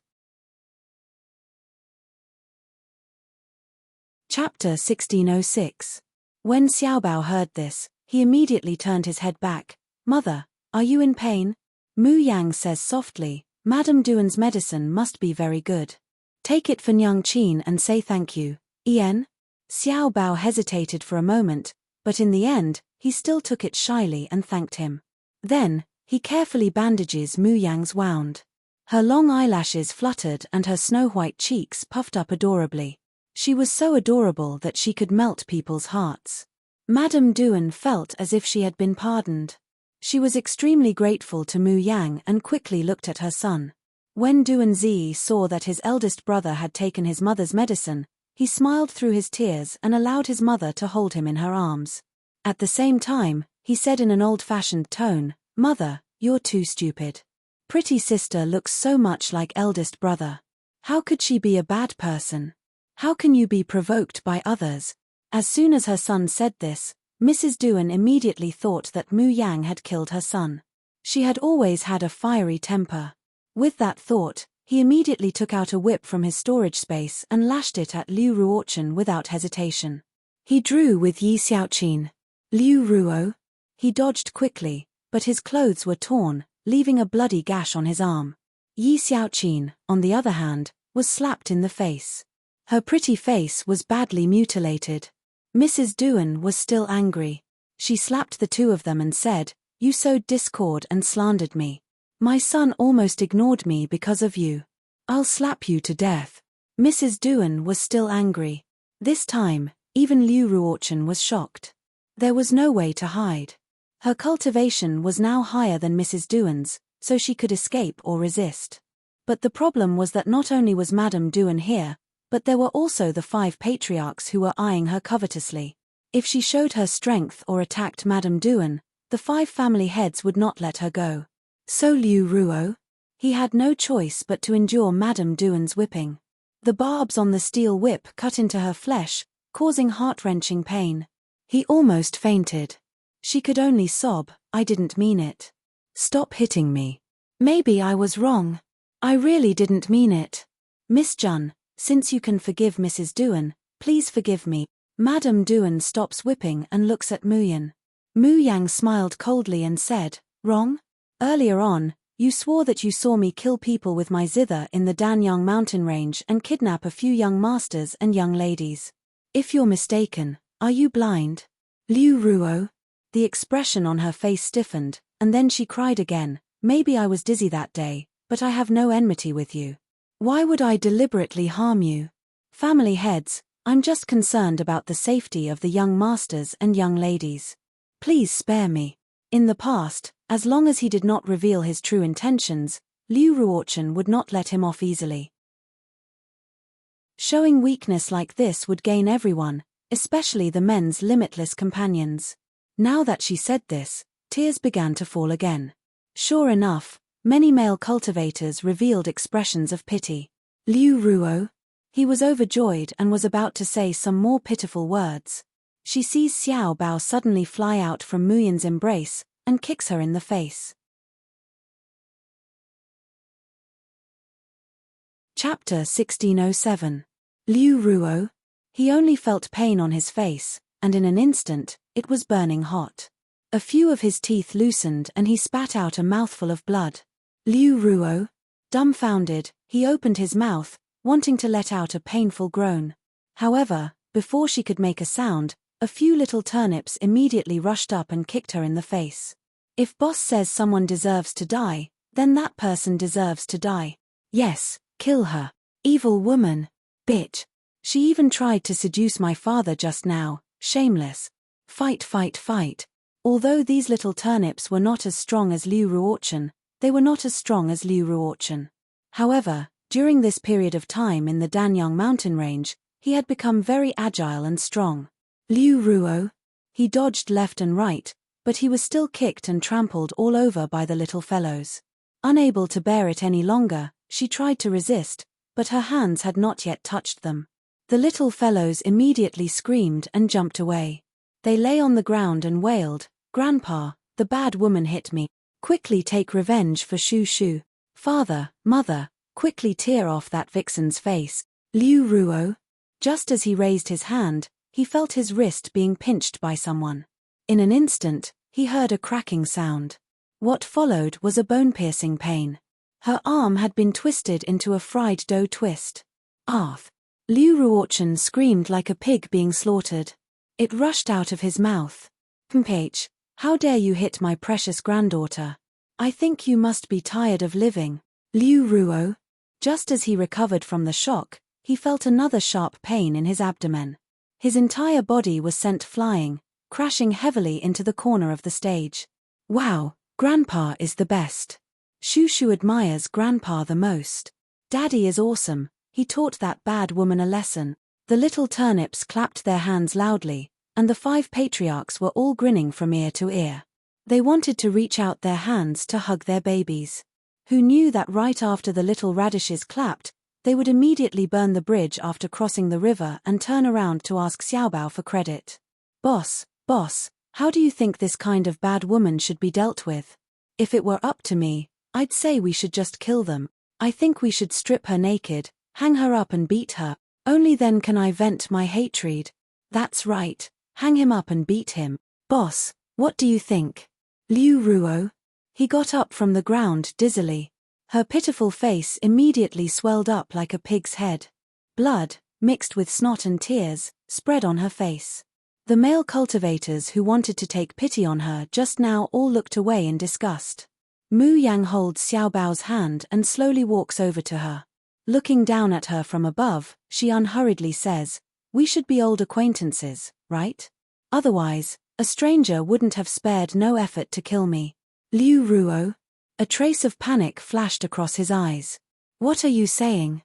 Speaker 1: Chapter 1606. When Xiao Bao heard this, he immediately turned his head back. "Mother, are you in pain?" Mu Yang says softly, "Madame Duan's medicine must be very good. Take it for Nyang Qin and say thank you, Ian." Xiao Bao hesitated for a moment, but in the end, he still took it shyly and thanked him. Then, he carefully bandages Mu Yang's wound. Her long eyelashes fluttered and her snow-white cheeks puffed up adorably. She was so adorable that she could melt people's hearts. Madame Duan felt as if she had been pardoned. She was extremely grateful to Mu Yang and quickly looked at her son. When Duan Zi saw that his eldest brother had taken his mother's medicine, he smiled through his tears and allowed his mother to hold him in her arms. At the same time, he said in an old-fashioned tone, "Mother, you're too stupid. Pretty sister looks so much like eldest brother. How could she be a bad person? How can you be provoked by others?" As soon as her son said this, Mrs. Duan immediately thought that Mu Yang had killed her son. She had always had a fiery temper. With that thought, he immediately took out a whip from his storage space and lashed it at Liu Ruochen without hesitation. He drew with Yi Xiaoqin. "Liu Ruo." He dodged quickly, but his clothes were torn, leaving a bloody gash on his arm. Yi Xiaoqin, on the other hand, was slapped in the face. Her pretty face was badly mutilated. Mrs. Duan was still angry. She slapped the two of them and said, "You sowed discord and slandered me. My son almost ignored me because of you. I'll slap you to death." Mrs. Duan was still angry. This time, even Liu Ruochen was shocked. There was no way to hide. Her cultivation was now higher than Mrs. Duan's, so she could escape or resist. But the problem was that not only was Madame Duan here, but there were also the 5 patriarchs who were eyeing her covetously. If she showed her strength or attacked Madame Duan, the 5 family heads would not let her go. So Liu Ruo? He had no choice but to endure Madame Duan's whipping. The barbs on the steel whip cut into her flesh, causing heart-wrenching pain. He almost fainted. She could only sob, "I didn't mean it. Stop hitting me. Maybe I was wrong. I really didn't mean it. Miss Jun, since you can forgive Mrs. Duan, please forgive me." Madame Duan stops whipping and looks at Mu Yan. Mu Yang smiled coldly and said, "Wrong? Earlier on, you swore that you saw me kill people with my zither in the Danyang mountain range and kidnap a few young masters and young ladies. If you're mistaken, are you blind?" Liu Ruo? The expression on her face stiffened, and then she cried again, "Maybe I was dizzy that day, but I have no enmity with you. Why would I deliberately harm you? Family heads, I'm just concerned about the safety of the young masters and young ladies. Please spare me." In the past, as long as he did not reveal his true intentions, Liu Ruochen would not let him off easily. Showing weakness like this would gain everyone, especially the men's limitless companions. Now that she said this, tears began to fall again. Sure enough, many male cultivators revealed expressions of pity. Liu Ruo? He was overjoyed and was about to say some more pitiful words. She sees Xiao Bao suddenly fly out from Mu Yan's embrace, and kicks her in the face. Chapter 1607. Liu Ruo? He only felt pain on his face, and in an instant, it was burning hot. A few of his teeth loosened and he spat out a mouthful of blood. Liu Ruo? Dumbfounded, he opened his mouth, wanting to let out a painful groan. However, before she could make a sound, a few little turnips immediately rushed up and kicked her in the face. If boss says someone deserves to die, then that person deserves to die. Yes, kill her. Evil woman. Bitch. She even tried to seduce my father just now, shameless. Fight, fight, fight. Although these little turnips were not as strong as Liu Ruochen, they were not as strong as Liu Ruochen. However, during this period of time in the Danyang mountain range, he had become very agile and strong. Liu Ruo. He dodged left and right, but he was still kicked and trampled all over by the little fellows. Unable to bear it any longer, she tried to resist, but her hands had not yet touched them. The little fellows immediately screamed and jumped away. They lay on the ground and wailed, "Grandpa, the bad woman hit me. Quickly take revenge for Shu Shu. Father, mother, quickly tear off that vixen's face." Liu Ruo. Just as he raised his hand, he felt his wrist being pinched by someone. In an instant, he heard a cracking sound. What followed was a bone-piercing pain. Her arm had been twisted into a fried dough twist. Arth! Liu Ruochen screamed like a pig being slaughtered. It rushed out of his mouth. "Mph, how dare you hit my precious granddaughter? I think you must be tired of living." Liu Ruo. Just as he recovered from the shock, he felt another sharp pain in his abdomen. His entire body was sent flying, crashing heavily into the corner of the stage. "Wow, Grandpa is the best. Shu Shu admires Grandpa the most. Daddy is awesome, he taught that bad woman a lesson." The little turnips clapped their hands loudly, and the 5 patriarchs were all grinning from ear to ear. They wanted to reach out their hands to hug their babies. Who knew that right after the little radishes clapped, they would immediately burn the bridge after crossing the river and turn around to ask Xiaobao for credit. Boss, how do you think this kind of bad woman should be dealt with? If it were up to me, I'd say we should just kill them. I think we should strip her naked, hang her up and beat her. Only then can I vent my hatred. That's right, hang him up and beat him. Boss, what do you think? Liu Ruo. He got up from the ground dizzily. Her pitiful face immediately swelled up like a pig's head. Blood, mixed with snot and tears, spread on her face. The male cultivators who wanted to take pity on her just now all looked away in disgust. Mu Yang holds Xiaobao's hand and slowly walks over to her. Looking down at her from above, she unhurriedly says, "We should be old acquaintances, right? Otherwise, a stranger wouldn't have spared no effort to kill me." Liu Ruo. A trace of panic flashed across his eyes. "What are you saying?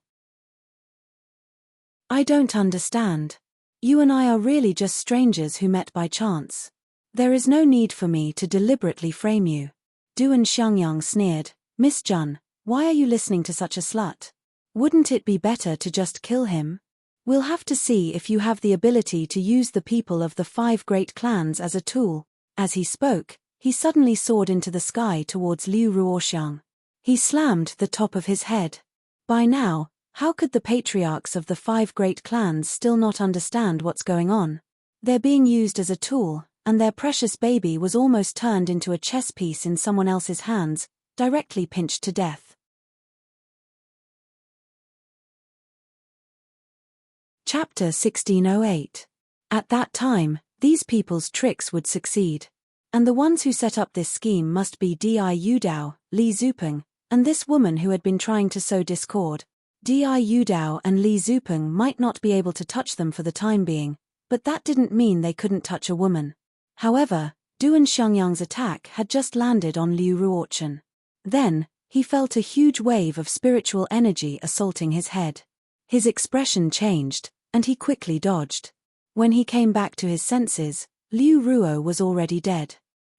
Speaker 1: I don't understand. You and I are really just strangers who met by chance. There is no need for me to deliberately frame you." Duan Xiangyang sneered, "Miss Jun, why are you listening to such a slut? Wouldn't it be better to just kill him? We'll have to see if you have the ability to use the people of the 5 great clans as a tool." As he spoke, he suddenly soared into the sky towards Liu Ruoxiang. He slammed the top of his head. By now, how could the patriarchs of the 5 great clans still not understand what's going on? They're being used as a tool, and their precious baby was almost turned into a chess piece in someone else's hands, directly pinched to death. Chapter 1608. At that time, these people's tricks would succeed. And the ones who set up this scheme must be Di Yudao, Li Zupeng, and this woman who had been trying to sow discord. Di Yudao and Li Zupeng might not be able to touch them for the time being, but that didn't mean they couldn't touch a woman. However, Duan Xiangyang's attack had just landed on Liu Ruochen. Then, he felt a huge wave of spiritual energy assaulting his head. His expression changed, and he quickly dodged. When he came back to his senses, Liu Ruo was already dead.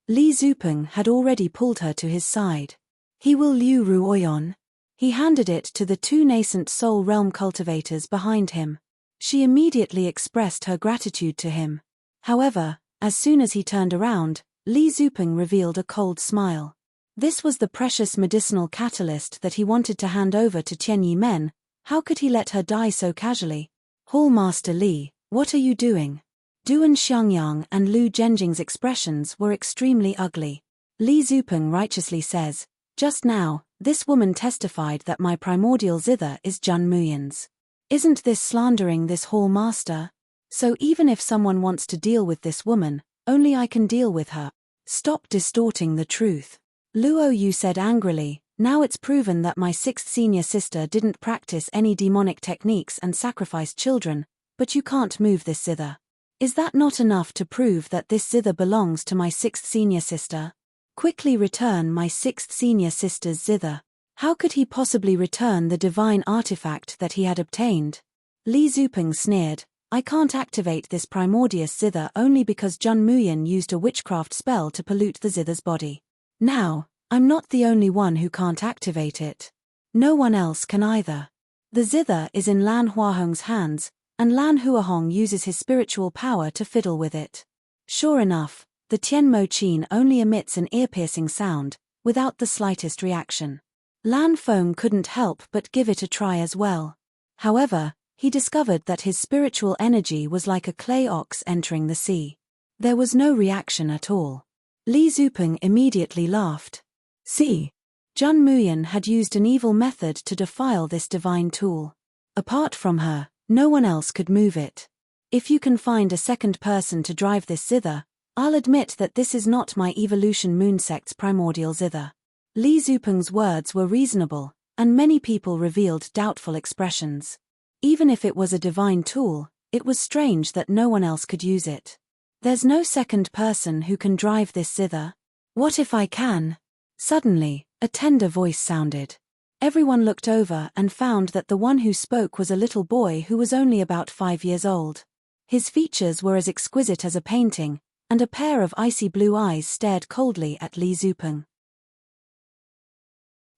Speaker 1: Li Zupeng had already pulled her to his side. "He will Liu Ruoyon." He handed it to the 2 nascent soul realm cultivators behind him. She immediately expressed her gratitude to him. However, as soon as he turned around, Li Zupeng revealed a cold smile. This was the precious medicinal catalyst that he wanted to hand over to Tianyi Men. How could he let her die so casually? "Hall Master Li, what are you doing?" Duan Xiangyang and Lu Zhenjing's expressions were extremely ugly. Li Zupeng righteously says, "Just now, this woman testified that my primordial zither is Jun Muyan's. Isn't this slandering this hall master? So even if someone wants to deal with this woman, only I can deal with her. Stop distorting the truth." Luo Yu said angrily, "Now it's proven that my 6th senior sister didn't practice any demonic techniques and sacrificed children, but you can't move this zither. Is that not enough to prove that this zither belongs to my 6th senior sister? Quickly return my 6th senior sister's zither. How could he possibly return the divine artifact that he had obtained? Li Zupeng sneered, I can't activate this primordious zither only because Jun Muyin used a witchcraft spell to pollute the zither's body. Now, I'm not the only one who can't activate it. No one else can either. The zither is in Lan Huahong's hands, and Lan Huahong uses his spiritual power to fiddle with it. Sure enough, the Tian Mo Qin only emits an ear-piercing sound, without the slightest reaction. Lan Feng couldn't help but give it a try as well. However, he discovered that his spiritual energy was like a clay ox entering the sea. There was no reaction at all. Li Zupeng immediately laughed. See? Jun Muyin had used an evil method to defile this divine tool. Apart from her, no one else could move it. If you can find a second person to drive this zither, I'll admit that this is not my evolution moon sect's primordial zither. Li Zupeng's words were reasonable, and many people revealed doubtful expressions. Even if it was a divine tool, it was strange that no one else could use it. There's no second person who can drive this zither. What if I can? Suddenly, a tender voice sounded. Everyone looked over and found that the one who spoke was a little boy who was only about 5 years old. His features were as exquisite as a painting, and a pair of icy blue eyes stared coldly at Li Zupeng.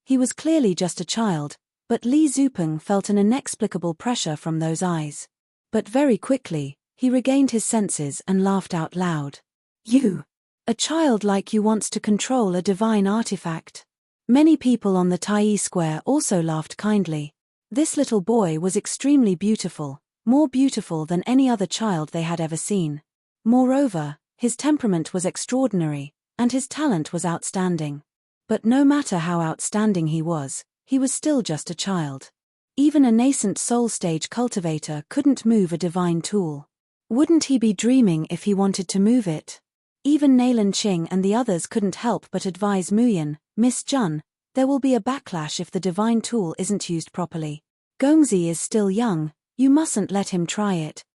Speaker 1: He was clearly just a child, but Li Zupeng felt an inexplicable pressure from those eyes. But very quickly, he regained his senses and laughed out loud. You! A child like you wants to control a divine artifact. Many people on the Tai Square also laughed kindly. This little boy was extremely beautiful, more beautiful than any other child they had ever seen. Moreover, his temperament was extraordinary, and his talent was outstanding. But no matter how outstanding he was still just a child. Even a nascent soul stage cultivator couldn't move a divine tool. Wouldn't he be dreaming if he wanted to move it? Even Nailan Qing and the others couldn't help but advise Muyin, Miss Jun, there will be a backlash if the divine tool isn't used properly. Gongzi is still young, you mustn't let him try it.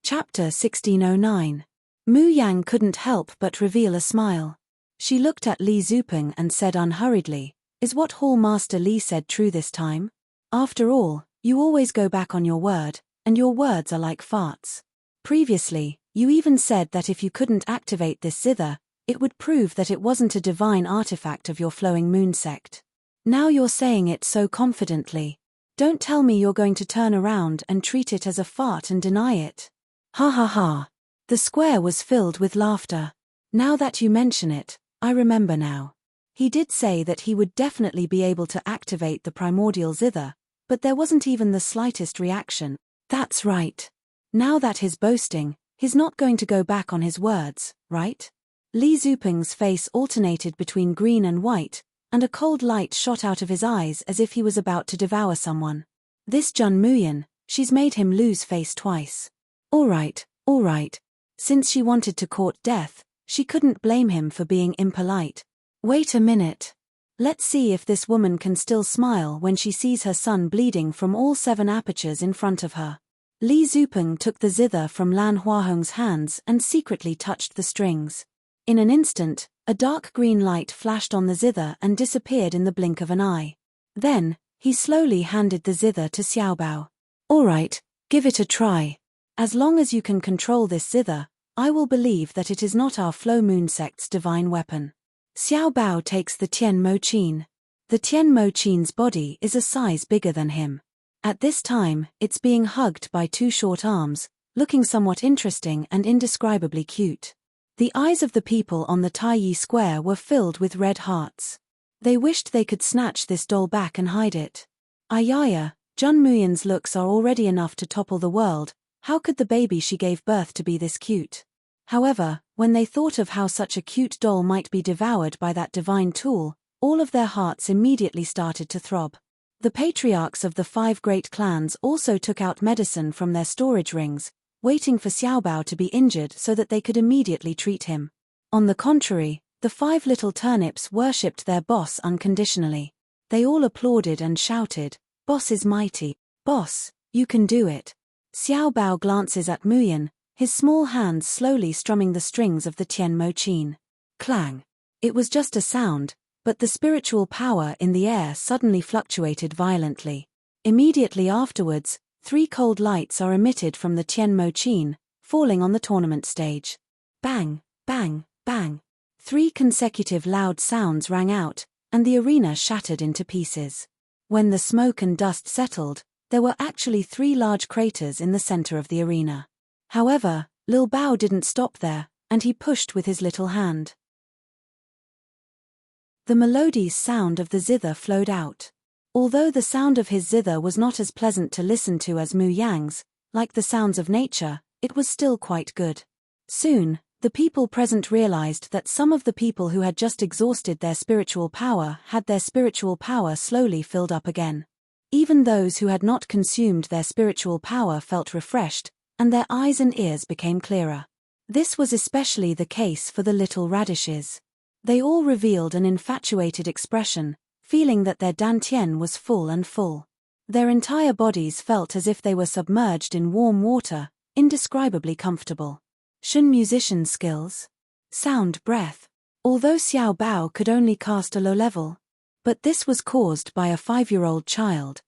Speaker 1: Chapter 1609. Mu Yang couldn't help but reveal a smile. She looked at Li Zupeng and said unhurriedly, Is what Hall Master Li said true this time? After all, you always go back on your word, and your words are like farts. Previously, you even said that if you couldn't activate this zither, it would prove that it wasn't a divine artifact of your flowing moon sect. Now you're saying it so confidently. Don't tell me you're going to turn around and treat it as a fart and deny it. Ha ha ha. The square was filled with laughter. Now that you mention it, I remember now. He did say that he would definitely be able to activate the primordial zither, but there wasn't even the slightest reaction. That's right. Now that he's boasting, he's not going to go back on his words, right? Li Zupeng's face alternated between green and white, and a cold light shot out of his eyes as if he was about to devour someone. This Jun Muyin, she's made him lose face twice. All right. Since she wanted to court death, she couldn't blame him for being impolite. Wait a minute. Let's see if this woman can still smile when she sees her son bleeding from all 7 apertures in front of her. Li Zupeng took the zither from Lan Huahong's hands and secretly touched the strings. In an instant, a dark green light flashed on the zither and disappeared in the blink of an eye. Then, he slowly handed the zither to Xiaobao. All right, give it a try. As long as you can control this zither, I will believe that it is not our Flow Moon sect's divine weapon. Xiao Bao takes the Tian Mo Qin. The Tian Mo Qin's body is a size bigger than him. At this time, it's being hugged by 2 short arms, looking somewhat interesting and indescribably cute. The eyes of the people on the Tai Square were filled with red hearts. They wished they could snatch this doll back and hide it. Ayaya, Jun Muyin's looks are already enough to topple the world. How could the baby she gave birth to be this cute? However, when they thought of how such a cute doll might be devoured by that divine tool, all of their hearts immediately started to throb. The patriarchs of the 5 great clans also took out medicine from their storage rings, waiting for Xiaobao to be injured so that they could immediately treat him. On the contrary, the 5 little turnips worshipped their boss unconditionally. They all applauded and shouted, "Boss is mighty! Boss, you can do it. Xiao Bao glances at Muyan, his small hands slowly strumming the strings of the Tianmo Qin. Clang. It was just a sound, but the spiritual power in the air suddenly fluctuated violently. Immediately afterwards, 3 cold lights are emitted from the Tianmo Qin, falling on the tournament stage. Bang, bang, bang. 3 consecutive loud sounds rang out, and the arena shattered into pieces. When the smoke and dust settled, there were actually 3 large craters in the center of the arena. However, Lil Bao didn't stop there, and he pushed with his little hand. The melodious sound of the zither flowed out. Although the sound of his zither was not as pleasant to listen to as Mu Yang's, like the sounds of nature, it was still quite good. Soon, the people present realized that some of the people who had just exhausted their spiritual power had their spiritual power slowly filled up again. Even those who had not consumed their spiritual power felt refreshed, and their eyes and ears became clearer. This was especially the case for the little radishes. They all revealed an infatuated expression, feeling that their dantian was full and full. Their entire bodies felt as if they were submerged in warm water, indescribably comfortable. Shun musician skills. Sound breath. Although Xiao Bao could only cast a low level, but this was caused by a 5-year-old child.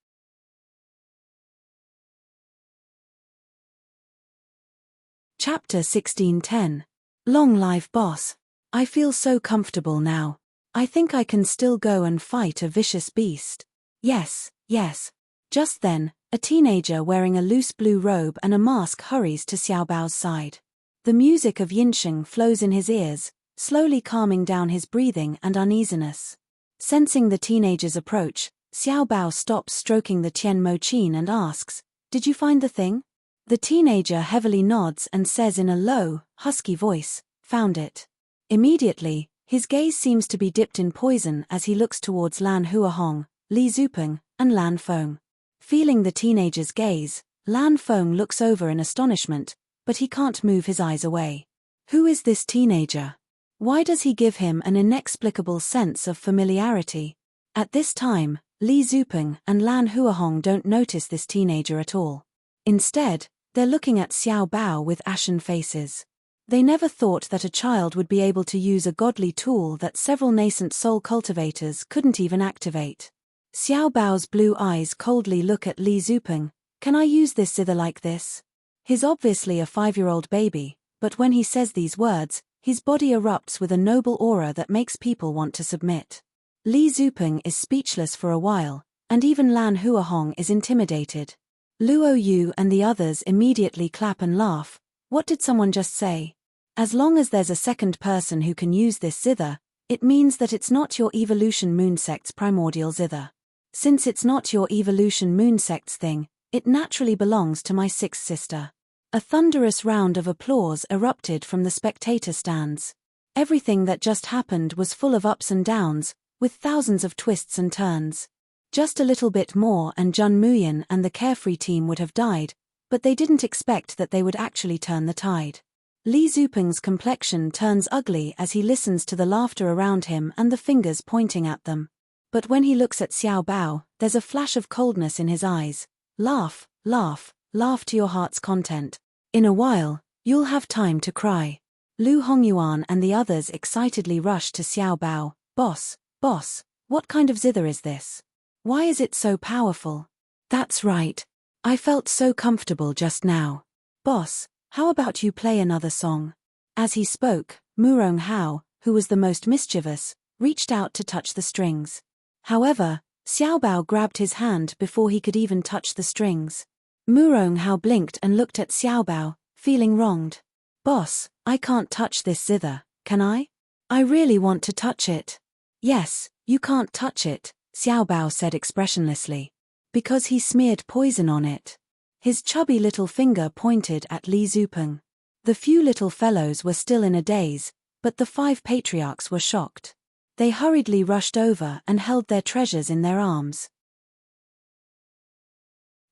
Speaker 1: Chapter 16:10. Long life boss. I feel so comfortable now. I think I can still go and fight a vicious beast. Yes, yes. Just then, a teenager wearing a loose blue robe and a mask hurries to Xiao Bao's side. The music of Yinsheng flows in his ears, slowly calming down his breathing and uneasiness. Sensing the teenager's approach, Xiao Bao stops stroking the Tianmo Qin and asks, "Did you find the thing?" The teenager heavily nods and says in a low, husky voice, "Found it." Immediately, his gaze seems to be dipped in poison as he looks towards Lan Huahong, Li Zupeng, and Lan Feng. Feeling the teenager's gaze, Lan Feng looks over in astonishment, but he can't move his eyes away. Who is this teenager? Why does he give him an inexplicable sense of familiarity? At this time, Li Zupeng and Lan Huahong don't notice this teenager at all. Instead, they're looking at Xiao Bao with ashen faces. They never thought that a child would be able to use a godly tool that several nascent soul cultivators couldn't even activate. Xiao Bao's blue eyes coldly look at Li Zupeng. "Can I use this zither like this?" He's obviously a 5-year-old baby, but when he says these words, his body erupts with a noble aura that makes people want to submit. Li Zupeng is speechless for a while, and even Lan Huahong is intimidated. Luo Yu and the others immediately clap and laugh. What did someone just say? As long as there's a second person who can use this zither, it means that it's not your evolution moon sect's primordial zither. Since it's not your evolution moon sect's thing, it naturally belongs to my 6th sister. A thunderous round of applause erupted from the spectator stands. Everything that just happened was full of ups and downs, with thousands of twists and turns. Just a little bit more and Jun Muyan and the Carefree team would have died, but they didn't expect that they would actually turn the tide. Li Zupeng's complexion turns ugly as he listens to the laughter around him and the fingers pointing at them. But when he looks at Xiao Bao, there's a flash of coldness in his eyes. Laugh, laugh, laugh to your heart's content. In a while, you'll have time to cry. Lu Hongyuan and the others excitedly rush to Xiao Bao. Boss, boss, what kind of zither is this? Why is it so powerful? That's right. I felt so comfortable just now. Boss, how about you play another song? As he spoke, Murong Hao, who was the most mischievous, reached out to touch the strings. However, Xiao Bao grabbed his hand before he could even touch the strings. Murong Hao blinked and looked at Xiao Bao, feeling wronged. Boss, I can't touch this zither, can I? I really want to touch it. Yes, you can't touch it, Xiao Bao said expressionlessly. Because he smeared poison on it. His chubby little finger pointed at Li Zupeng. The few little fellows were still in a daze, but the 5 patriarchs were shocked. They hurriedly rushed over and held their treasures in their arms.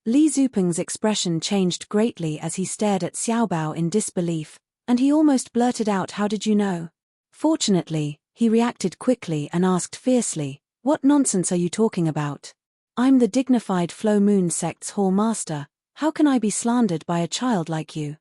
Speaker 1: Li Zupeng's expression changed greatly as he stared at Xiao Bao in disbelief, and he almost blurted out, "How did you know?" Fortunately, he reacted quickly and asked fiercely, "What nonsense are you talking about? I'm the dignified Flow Moon sect's hall master. How can I be slandered by a child like you?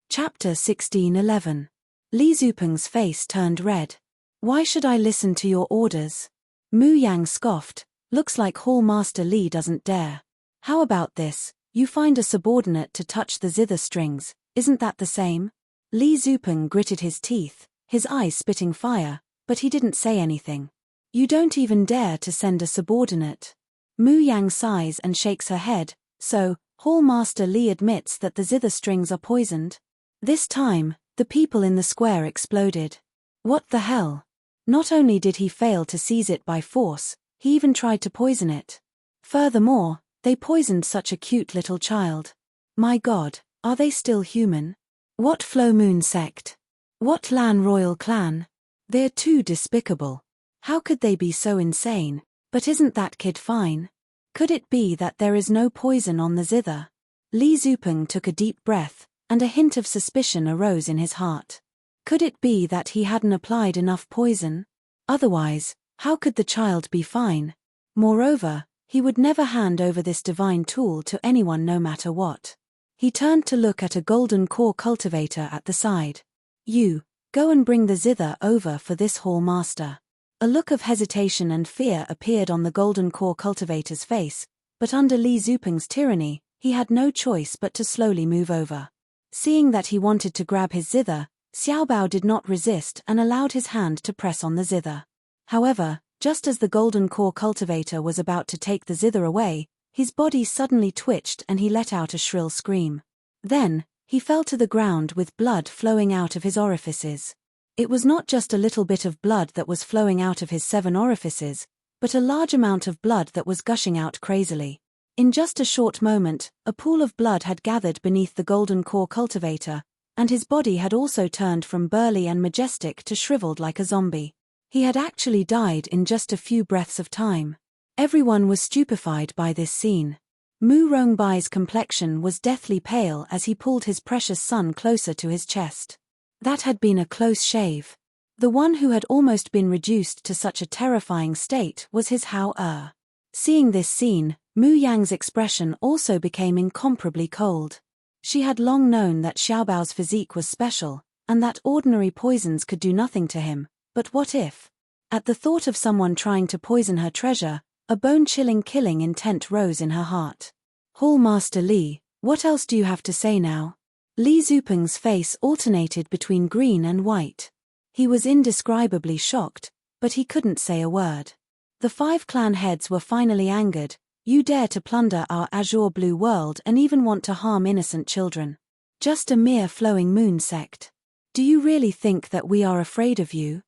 Speaker 1: Chapter 16:11. Li Zupeng's face turned red. Why should I listen to your orders? Mu Yang scoffed. Looks like Hall Master Li doesn't dare. How about this? You find a subordinate to touch the zither strings, isn't that the same? Li Zupeng gritted his teeth, his eyes spitting fire, but he didn't say anything. You don't even dare to send a subordinate. Mu Yang sighs and shakes her head. So, Hall Master Li admits that the zither strings are poisoned? This time, the people in the square exploded. What the hell? Not only did he fail to seize it by force, he even tried to poison it. Furthermore, they poisoned such a cute little child. My God, are they still human? What Flow Moon sect? What Lan royal clan? They're too despicable. How could they be so insane? But isn't that kid fine? Could it be that there is no poison on the zither? Li Zupeng took a deep breath, and a hint of suspicion arose in his heart. Could it be that he hadn't applied enough poison? Otherwise, how could the child be fine? Moreover, he would never hand over this divine tool to anyone no matter what. He turned to look at a golden core cultivator at the side. You, go and bring the zither over for this hall master. A look of hesitation and fear appeared on the golden core cultivator's face, but under Li Zupeng's tyranny, he had no choice but to slowly move over. Seeing that he wanted to grab his zither, Xiaobao did not resist and allowed his hand to press on the zither. However, just as the golden core cultivator was about to take the zither away, his body suddenly twitched and he let out a shrill scream. Then, he fell to the ground with blood flowing out of his orifices. It was not just a little bit of blood that was flowing out of his 7 orifices, but a large amount of blood that was gushing out crazily. In just a short moment, a pool of blood had gathered beneath the golden core cultivator, and his body had also turned from burly and majestic to shriveled like a zombie. He had actually died in just a few breaths of time. Everyone was stupefied by this scene. Mu Rongbai's complexion was deathly pale as he pulled his precious son closer to his chest. That had been a close shave. The one who had almost been reduced to such a terrifying state was his Hao. Seeing this scene, Mu Yang's expression also became incomparably cold. She had long known that Xiaobao's physique was special, and that ordinary poisons could do nothing to him, but what if? At the thought of someone trying to poison her treasure, a bone-chilling killing intent rose in her heart. Hall Master Li, what else do you have to say now? Li Zupeng's face alternated between green and white. He was indescribably shocked, but he couldn't say a word. The 5 clan heads were finally angered. You dare to plunder our azure blue world and even want to harm innocent children. Just a mere flowing moon sect. Do you really think that we are afraid of you?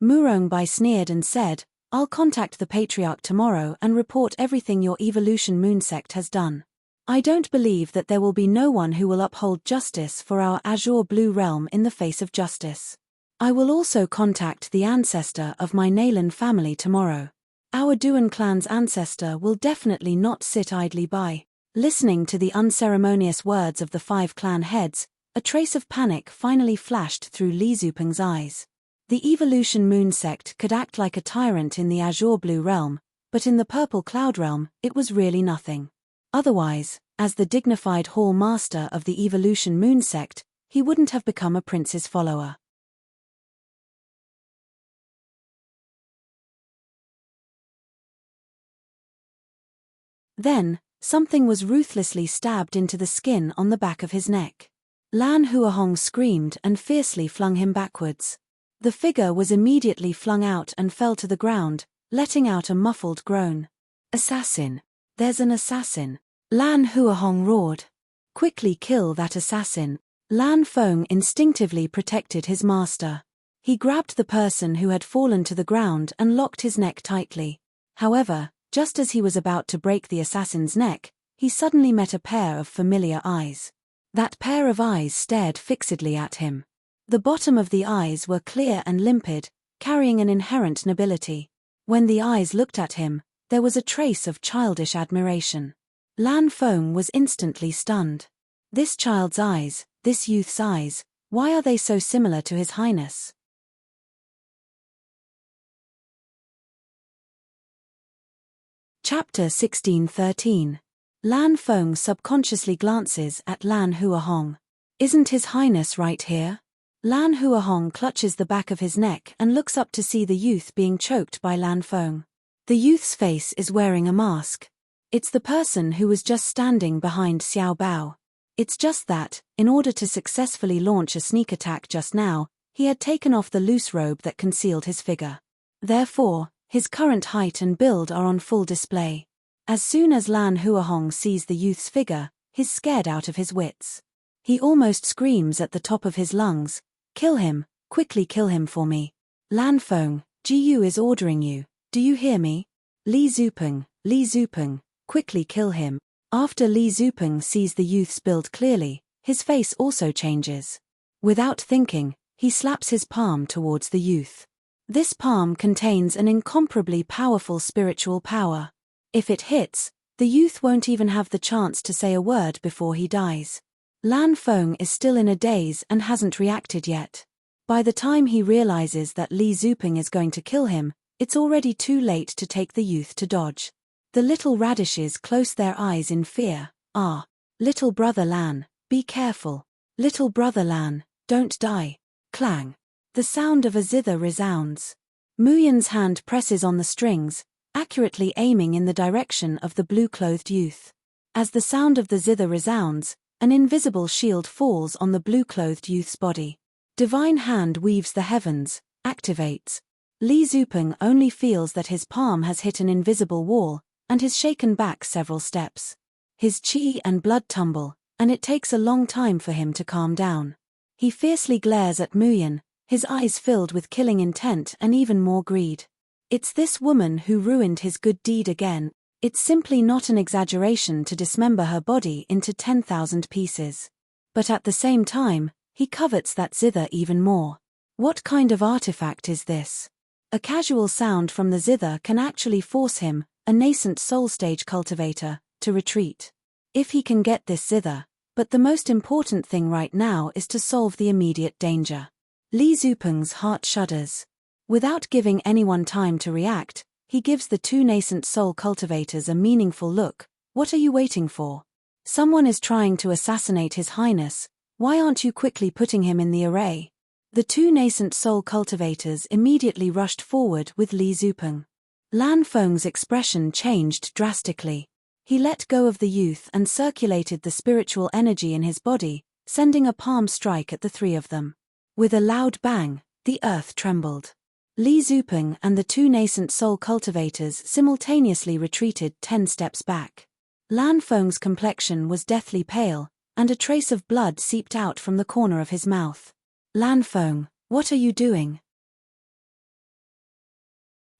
Speaker 1: Mu Rongbai sneered and said, I'll contact the Patriarch tomorrow and report everything your evolution moon sect has done. I don't believe that there will be no one who will uphold justice for our azure blue realm in the face of justice. I will also contact the ancestor of my Nalan family tomorrow. Our Duan clan's ancestor will definitely not sit idly by. Listening to the unceremonious words of the 5 clan heads, a trace of panic finally flashed through Li Zupeng's eyes. The evolution moon sect could act like a tyrant in the azure blue realm, but in the purple cloud realm, it was really nothing. Otherwise, as the dignified hall master of the evolution moon sect, he wouldn't have become a prince's follower. Then, something was ruthlessly stabbed into the skin on the back of his neck. Lan Huahong screamed and fiercely flung him backwards. The figure was immediately flung out and fell to the ground, letting out a muffled groan. Assassin! There's an assassin! Lan Huahong roared. Quickly kill that assassin! Lan Feng instinctively protected his master. He grabbed the person who had fallen to the ground and locked his neck tightly. However, just as he was about to break the assassin's neck, he suddenly met a pair of familiar eyes. That pair of eyes stared fixedly at him. The bottom of the eyes were clear and limpid, carrying an inherent nobility. When the eyes looked at him, there was a trace of childish admiration. Lan Feng was instantly stunned. This child's eyes, this youth's eyes, Why are they so similar to His Highness? Chapter 16:13. Lan Feng subconsciously glances at Lan Huahong. Isn't His Highness right here? Lan Huahong clutches the back of his neck and looks up to see the youth being choked by Lan Feng. The youth's face is wearing a mask. It's the person who was just standing behind Xiao Bao. It's just that, in order to successfully launch a sneak attack just now, he had taken off the loose robe that concealed his figure. Therefore, his current height and build are on full display. As soon as Lan Huahong sees the youth's figure, he's scared out of his wits. He almost screams at the top of his lungs, "Kill him, quickly kill him for me. Lan Feng, Jiyu is ordering you, do you hear me? Li Zupeng, quickly kill him." After Li Zupeng sees the youth's build clearly, his face also changes. Without thinking, he slaps his palm towards the youth. This palm contains an incomparably powerful spiritual power. If it hits, the youth won't even have the chance to say a word before he dies. Lan Feng is still in a daze and hasn't reacted yet. By the time he realizes that Li Zupeng is going to kill him, it's already too late to take the youth to dodge. The little radishes close their eyes in fear. "Ah, little brother Lan, be careful. Little brother Lan, don't die." Clang. The sound of a zither resounds. Muyan's hand presses on the strings, accurately aiming in the direction of the blue-clothed youth. As the sound of the zither resounds, an invisible shield falls on the blue-clothed youth's body. Divine hand weaves the heavens, activates. Li Zupeng only feels that his palm has hit an invisible wall, and is shaken back several steps. His qi and blood tumble, and it takes a long time for him to calm down. He fiercely glares at Muyan, his eyes filled with killing intent and even more greed. It's this woman who ruined his good deed again. It's simply not an exaggeration to dismember her body into 10,000 pieces. But at the same time, he covets that zither even more. What kind of artifact is this? A casual sound from the zither can actually force him, a nascent soul stage cultivator, to retreat. If he can get this zither, but the most important thing right now is to solve the immediate danger. Li Zupeng's heart shudders. Without giving anyone time to react, he gives the two nascent soul cultivators a meaningful look. "What are you waiting for? Someone is trying to assassinate His Highness, why aren't you quickly putting him in the array?" The two nascent soul cultivators immediately rushed forward with Li Zupeng. Lan Feng's expression changed drastically. He let go of the youth and circulated the spiritual energy in his body, sending a palm strike at the three of them. With a loud bang, the earth trembled. Li Zupeng and the two nascent soul cultivators simultaneously retreated 10 steps back. Lan Feng's complexion was deathly pale, and a trace of blood seeped out from the corner of his mouth. "Lan Feng, what are you doing?"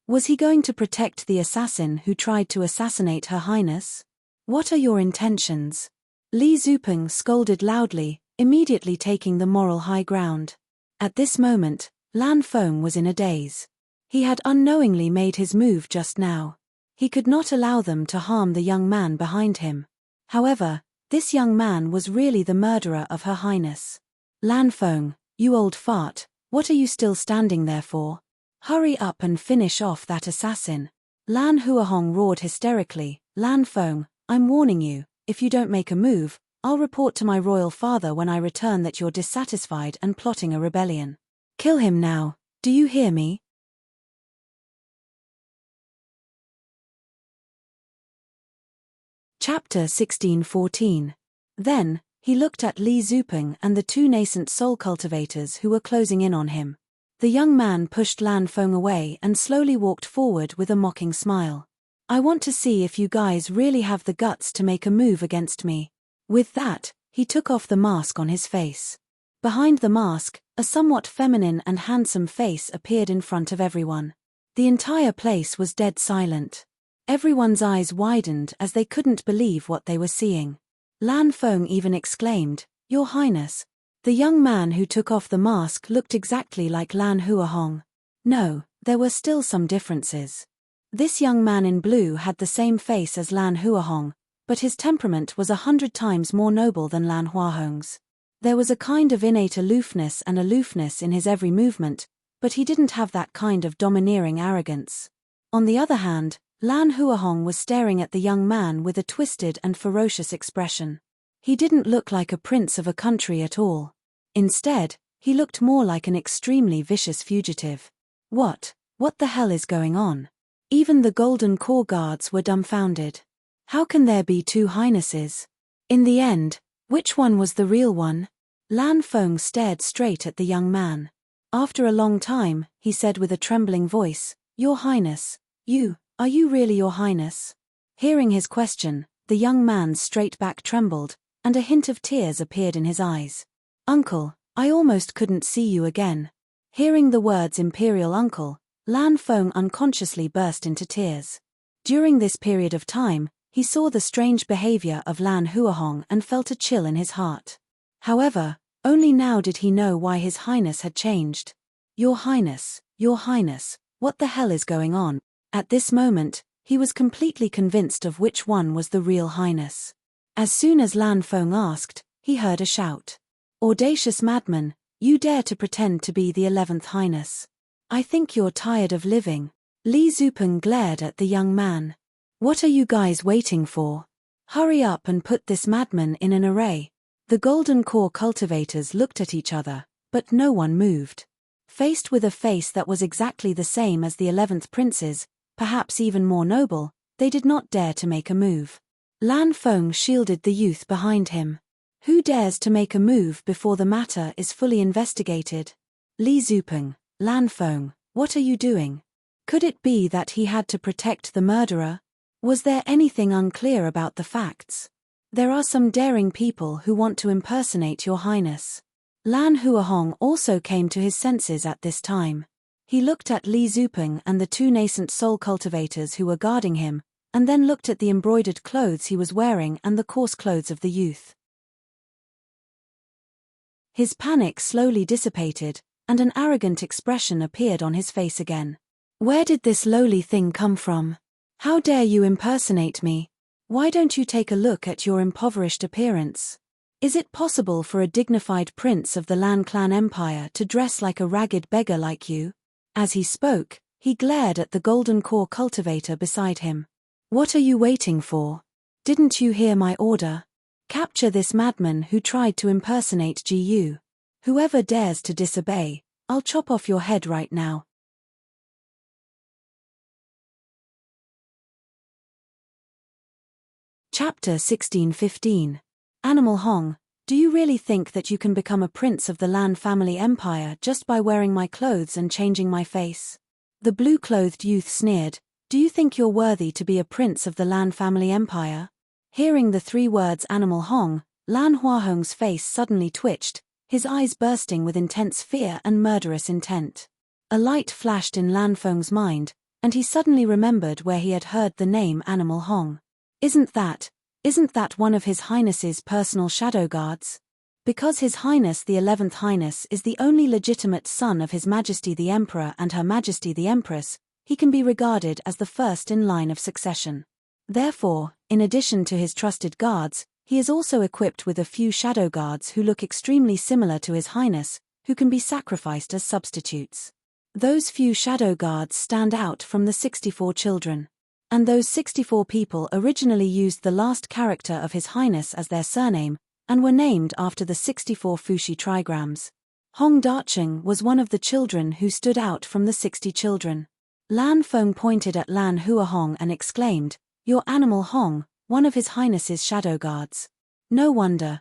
Speaker 1: Was he going to protect the assassin who tried to assassinate Her Highness? "What are your intentions?" Li Zupeng scolded loudly, immediately taking the moral high ground. At this moment, Lan Feng was in a daze. He had unknowingly made his move just now. He could not allow them to harm the young man behind him. However, this young man was really the murderer of Her Highness. "Lan Feng, you old fart, what are you still standing there for? Hurry up and finish off that assassin." Lan Huahong roared hysterically, "Lan Feng, I'm warning you, if you don't make a move, I'll report to my royal father when I return that you're dissatisfied and plotting a rebellion. Kill him now, do you hear me?" Chapter 16:14. Then, he looked at Li Zupeng and the two nascent soul cultivators who were closing in on him. The young man pushed Lan Feng away and slowly walked forward with a mocking smile. "I want to see if you guys really have the guts to make a move against me." With that, he took off the mask on his face. Behind the mask, a somewhat feminine and handsome face appeared in front of everyone. The entire place was dead silent. Everyone's eyes widened as they couldn't believe what they were seeing. Lan Feng even exclaimed, "Your Highness." The young man who took off the mask looked exactly like Lan Huahong. No, there were still some differences. This young man in blue had the same face as Lan Huahong, but his temperament was 100 times more noble than Lan Huahong's. There was a kind of innate aloofness in his every movement, but he didn't have that kind of domineering arrogance. On the other hand, Lan Huahong was staring at the young man with a twisted and ferocious expression. He didn't look like a prince of a country at all. Instead, he looked more like an extremely vicious fugitive. What the hell is going on? Even the Golden Core guards were dumbfounded. How can there be two highnesses? In the end, which one was the real one? Lan Feng stared straight at the young man. After a long time, he said with a trembling voice, "Your Highness, are you really Your Highness?" Hearing his question, the young man's straight back trembled, and a hint of tears appeared in his eyes. "Uncle, I almost couldn't see you again." Hearing the words Imperial Uncle, Lan Feng unconsciously burst into tears. During this period of time, he saw the strange behavior of Lan Huahong and felt a chill in his heart. However, only now did he know why His Highness had changed. Your Highness, what the hell is going on?" At this moment, he was completely convinced of which one was the real Highness. As soon as Lan Feng asked, he heard a shout. "Audacious madman, you dare to pretend to be the 11th Highness. I think you're tired of living." Li Zupeng glared at the young man. "What are you guys waiting for? Hurry up and put this madman in an array." The Golden Core cultivators looked at each other, but no one moved. Faced with a face that was exactly the same as the 11th Prince's, perhaps even more noble, they did not dare to make a move. Lan Feng shielded the youth behind him. "Who dares to make a move before the matter is fully investigated?" "Li Zupeng, Lan Feng, what are you doing?" Could it be that he had to protect the murderer? Was there anything unclear about the facts? "There are some daring people who want to impersonate Your Highness." Lan Huahong also came to his senses at this time. He looked at Li Zupeng and the two nascent soul cultivators who were guarding him, and then looked at the embroidered clothes he was wearing and the coarse clothes of the youth. His panic slowly dissipated, and an arrogant expression appeared on his face again. "Where did this lowly thing come from? How dare you impersonate me? Why don't you take a look at your impoverished appearance? Is it possible for a dignified prince of the Lan Clan Empire to dress like a ragged beggar like you?" As he spoke, he glared at the Golden Core cultivator beside him. "What are you waiting for? Didn't you hear my order? Capture this madman who tried to impersonate GU. Whoever dares to disobey, I'll chop off your head right now." Chapter 1615. Animal Hong, do you really think that you can become a prince of the Lan family empire just by wearing my clothes and changing my face? The blue-clothed youth sneered. "Do you think you're worthy to be a prince of the Lan family empire?" Hearing the three words Animal Hong, Lan Huahong's face suddenly twitched, his eyes bursting with intense fear and murderous intent. A light flashed in Lan Feng's mind, and he suddenly remembered where he had heard the name Animal Hong. Isn't that one of His Highness's personal shadow guards? Because His Highness the 11th Highness is the only legitimate son of His Majesty the Emperor and Her Majesty the Empress, he can be regarded as the first in line of succession. Therefore, in addition to his trusted guards, he is also equipped with a few shadow guards who look extremely similar to His Highness, who can be sacrificed as substitutes. Those few shadow guards stand out from the 64 children. And those 64 people originally used the last character of His Highness as their surname, and were named after the 64 Fuxi trigrams. Hong Dacheng was one of the children who stood out from the 60 children. Lan Feng pointed at Lan Huahong and exclaimed, "You're Animal Hong, one of His Highness's shadow guards. No wonder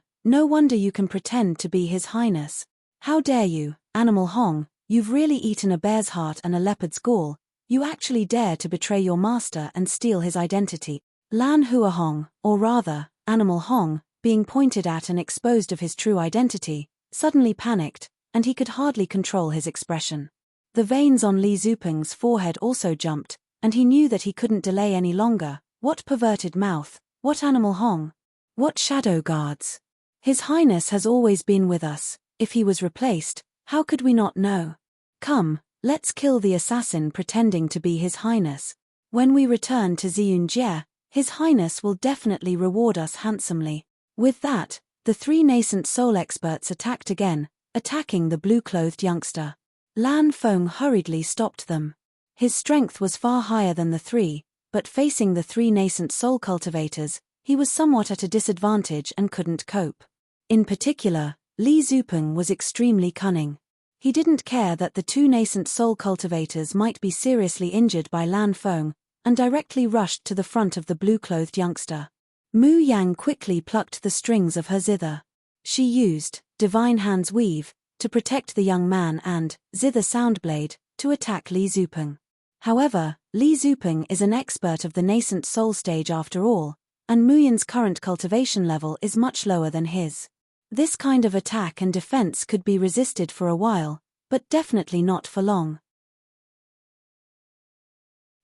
Speaker 1: you can pretend to be His Highness. How dare you, Animal Hong, you've really eaten a bear's heart and a leopard's gall. You actually dare to betray your master and steal his identity." Lan Huahong, or rather, Animal Hong, being pointed at and exposed of his true identity, suddenly panicked, and he could hardly control his expression. The veins on Li Zupeng's forehead also jumped, and he knew that he couldn't delay any longer. What perverted mouth, what Animal Hong? What shadow guards? His Highness has always been with us. If he was replaced, how could we not know? Come, let's kill the assassin pretending to be His Highness. When we return to Ziyunjie, His Highness will definitely reward us handsomely. With that, The three nascent soul experts attacked again, attacking the blue-clothed youngster. Lan Feng hurriedly stopped them. His strength was far higher than the three, but facing the three nascent soul cultivators, he was somewhat at a disadvantage and couldn't cope. In particular, Li Zupeng was extremely cunning. He didn't care that the two nascent soul cultivators might be seriously injured by Lan Feng, and directly rushed to the front of the blue-clothed youngster. Mu Yang quickly plucked the strings of her zither. She used Divine Hand's Weave to protect the young man and Zither Soundblade to attack Li Zupeng. However, Li Zupeng is an expert of the nascent soul stage after all, and Mu Yan's current cultivation level is much lower than his. This kind of attack and defense could be resisted for a while, but definitely not for long.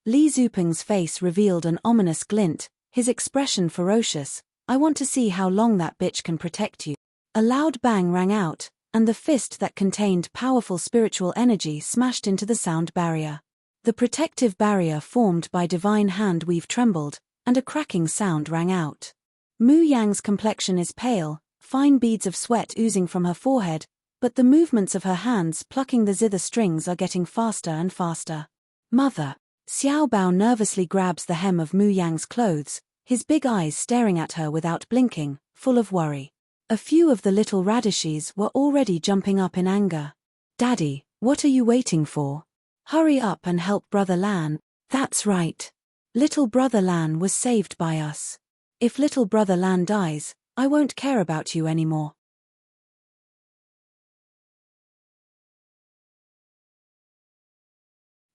Speaker 1: Li Zupeng's face revealed an ominous glint, his expression ferocious. "I want to see how long that bitch can protect you." A loud bang rang out, and the fist that contained powerful spiritual energy smashed into the sound barrier. The protective barrier formed by Divine Hand Weave trembled, and a cracking sound rang out. Mu Yang's complexion is pale, fine beads of sweat oozing from her forehead, but the movements of her hands plucking the zither strings are getting faster and faster. "Mother!" Xiao Bao nervously grabs the hem of Mu Yang's clothes, his big eyes staring at her without blinking, full of worry. A few of the little radishes were already jumping up in anger. "Daddy, what are you waiting for? Hurry up and help Brother Lan." "That's right. Little Brother Lan was saved by us. If little Brother Lan dies, I won't care about you anymore."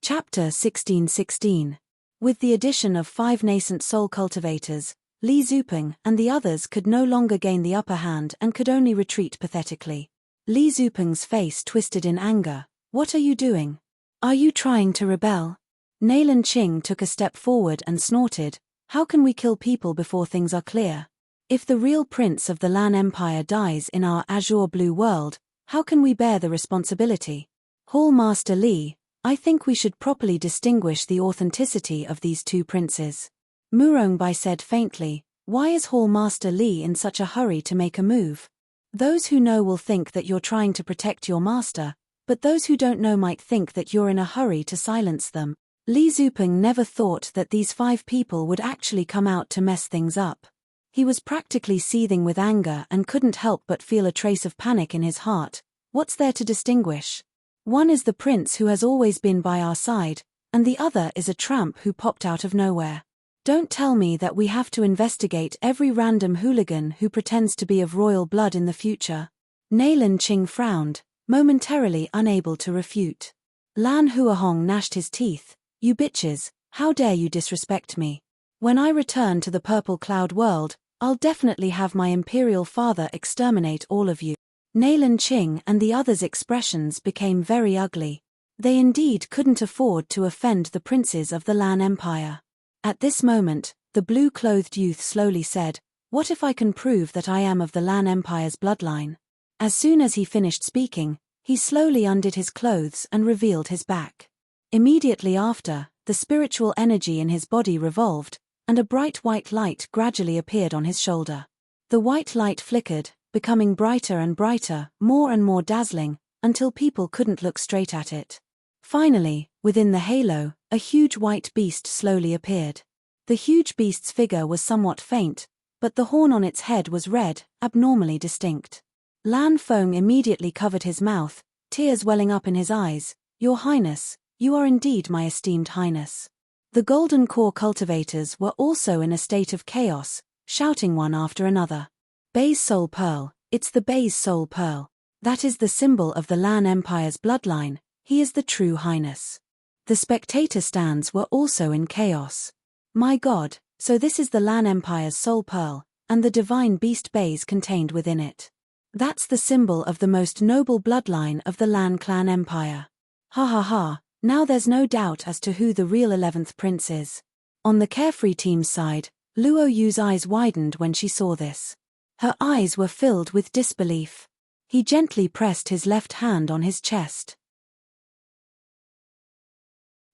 Speaker 1: Chapter 16:16. With the addition of 5 nascent soul cultivators, Li Zupeng and the others could no longer gain the upper hand and could only retreat pathetically. Li Zupeng's face twisted in anger. "What are you doing? Are you trying to rebel?" Nailan Qing took a step forward and snorted. "How can we kill people before things are clear? If the real prince of the Lan Empire dies in our azure blue world, how can we bear the responsibility? Hall Master Li, I think we should properly distinguish the authenticity of these two princes." Murongbai said faintly, "Why is Hall Master Li in such a hurry to make a move? Those who know will think that you're trying to protect your master, but those who don't know might think that you're in a hurry to silence them." Li Zupeng never thought that these 5 people would actually come out to mess things up. He was practically seething with anger and couldn't help but feel a trace of panic in his heart. What's there to distinguish? One is the prince who has always been by our side, and the other is a tramp who popped out of nowhere. Don't tell me that we have to investigate every random hooligan who pretends to be of royal blood in the future. Nailan Qing frowned, momentarily unable to refute. Lan Huahong gnashed his teeth. "You bitches, how dare you disrespect me? When I return to the Purple Cloud world, I'll definitely have my imperial father exterminate all of you." Nailan Qing and the others' expressions became very ugly. They indeed couldn't afford to offend the princes of the Lan Empire. At this moment, the blue-clothed youth slowly said, "What if I can prove that I am of the Lan Empire's bloodline?" As soon as he finished speaking, he slowly undid his clothes and revealed his back. Immediately after, the spiritual energy in his body revolved, and a bright white light gradually appeared on his shoulder. The white light flickered, becoming brighter and brighter, more and more dazzling, until people couldn't look straight at it. Finally, within the halo, a huge white beast slowly appeared. The huge beast's figure was somewhat faint, but the horn on its head was red, abnormally distinct. Lan Feng immediately covered his mouth, tears welling up in his eyes. "Your Highness, you are indeed my esteemed Highness." The Golden Core cultivators were also in a state of chaos, shouting one after another. "Bai's Soul Pearl, it's the Bai's Soul Pearl. That is the symbol of the Lan Empire's bloodline, he is the true Highness." The spectator stands were also in chaos. "My God, so this is the Lan Empire's Soul Pearl, and the divine beast Bai's contained within it. That's the symbol of the most noble bloodline of the Lan Clan Empire. Ha ha ha, now there's no doubt as to who the real 11th prince is." On the Carefree team's side, Luo Yu's eyes widened when she saw this. Her eyes were filled with disbelief. He gently pressed his left hand on his chest.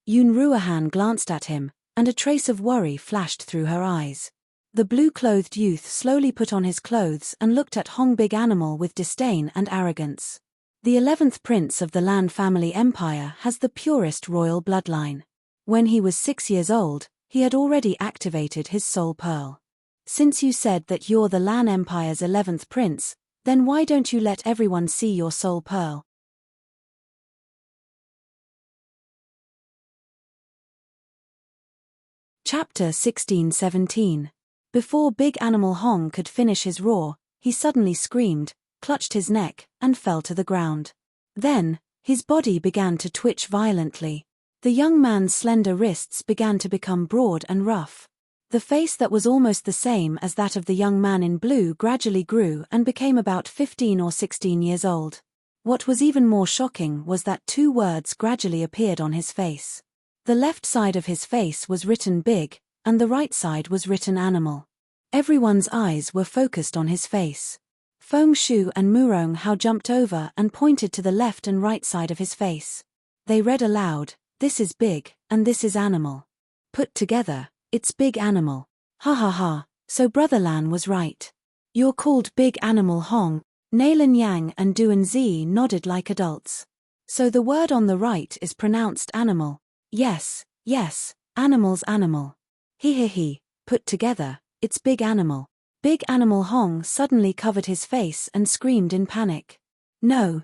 Speaker 1: Yun Ruohan glanced at him, and a trace of worry flashed through her eyes. The blue-clothed youth slowly put on his clothes and looked at Hong Big Animal with disdain and arrogance. The 11th prince of the Lan family empire has the purest royal bloodline. When he was 6 years old, he had already activated his soul pearl. Since you said that you're the Lan Empire's 11th prince, then why don't you let everyone see your soul pearl? Chapter 16-17. Before Big Animal Hong could finish his roar, he suddenly screamed, clutched his neck, and fell to the ground. Then, his body began to twitch violently. The young man's slender wrists began to become broad and rough. The face that was almost the same as that of the young man in blue gradually grew and became about 15 or 16 years old. What was even more shocking was that 2 words gradually appeared on his face. The left side of his face was written big, and the right side was written animal. Everyone's eyes were focused on his face. Feng Shu and Murong Hao jumped over and pointed to the left and right side of his face. They read aloud, "This is big, and this is animal. Put together, it's big animal. Ha ha ha, so Brother Lan was right. You're called Big Animal Hong." Nailin Yang and Duan Zi nodded like adults. So the word on the right is pronounced animal. Yes, yes, animal's animal. He, put together, it's big animal. Big Animal Hong suddenly covered his face and screamed in panic. No,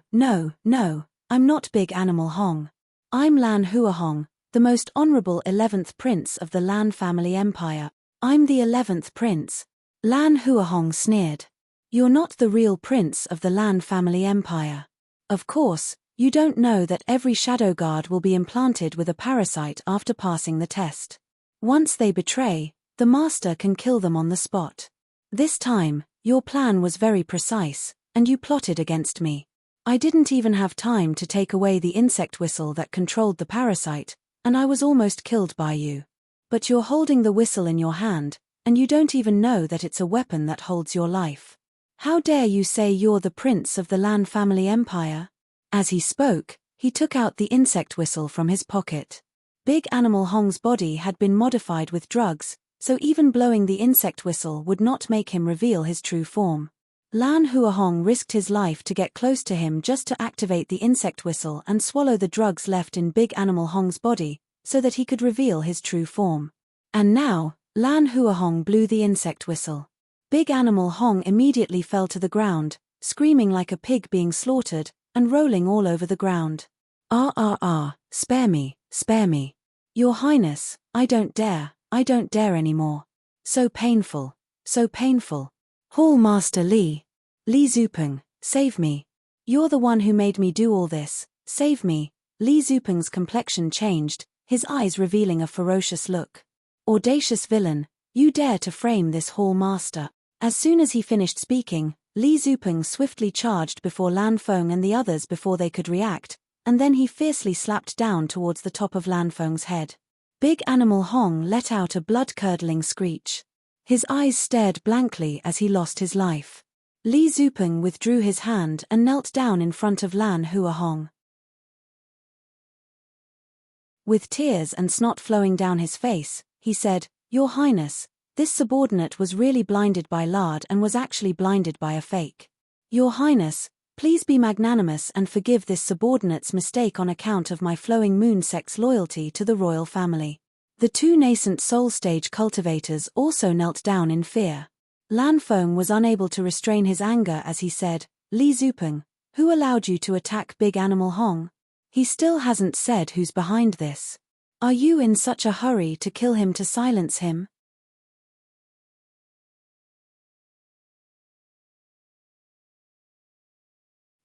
Speaker 1: I'm not Big Animal Hong. I'm Lan Huahong, the most honorable 11th prince of the Lan family empire. I'm the 11th prince. Lan Huahong sneered. You're not the real prince of the Lan family empire. Of course, you don't know that every shadow guard will be implanted with a parasite after passing the test. Once they betray, the master can kill them on the spot. This time, your plan was very precise, and you plotted against me. I didn't even have time to take away the insect whistle that controlled the parasite, and I was almost killed by you. But you're holding the whistle in your hand, and you don't even know that it's a weapon that holds your life. How dare you say you're the prince of the Lan family empire? As he spoke, he took out the insect whistle from his pocket. Big Animal Hong's body had been modified with drugs, so even blowing the insect whistle would not make him reveal his true form. Lan Huahong risked his life to get close to him just to activate the insect whistle and swallow the drugs left in Big Animal Hong's body, so that he could reveal his true form. And now, Lan Huahong blew the insect whistle. Big Animal Hong immediately fell to the ground, screaming like a pig being slaughtered, and rolling all over the ground. Spare me, spare me. Your Highness, I don't dare anymore. So painful, so painful. Hall Master Li Zupeng, save me. You're the one who made me do all this, save me. Li Zupeng's complexion changed, his eyes revealing a ferocious look. Audacious villain, you dare to frame this Hall Master. As soon as he finished speaking, Li Zupeng swiftly charged before Lan Feng and the others before they could react, and then he fiercely slapped down towards the top of Lan Feng's head. Big Animal Hong let out a blood-curdling screech. His eyes stared blankly as he lost his life. Li Zupeng withdrew his hand and knelt down in front of Lan Huahong. With tears and snot flowing down his face, he said, "Your Highness, this subordinate was really blinded by lard and was actually blinded by a fake. Your Highness, please be magnanimous and forgive this subordinate's mistake on account of my Flowing Moon sect's loyalty to the royal family." The 2 nascent soul stage cultivators also knelt down in fear. Lan Feng was unable to restrain his anger as he said, "Li Zupeng, who allowed you to attack Big Animal Hong? He still hasn't said who's behind this. Are you in such a hurry to kill him to silence him?"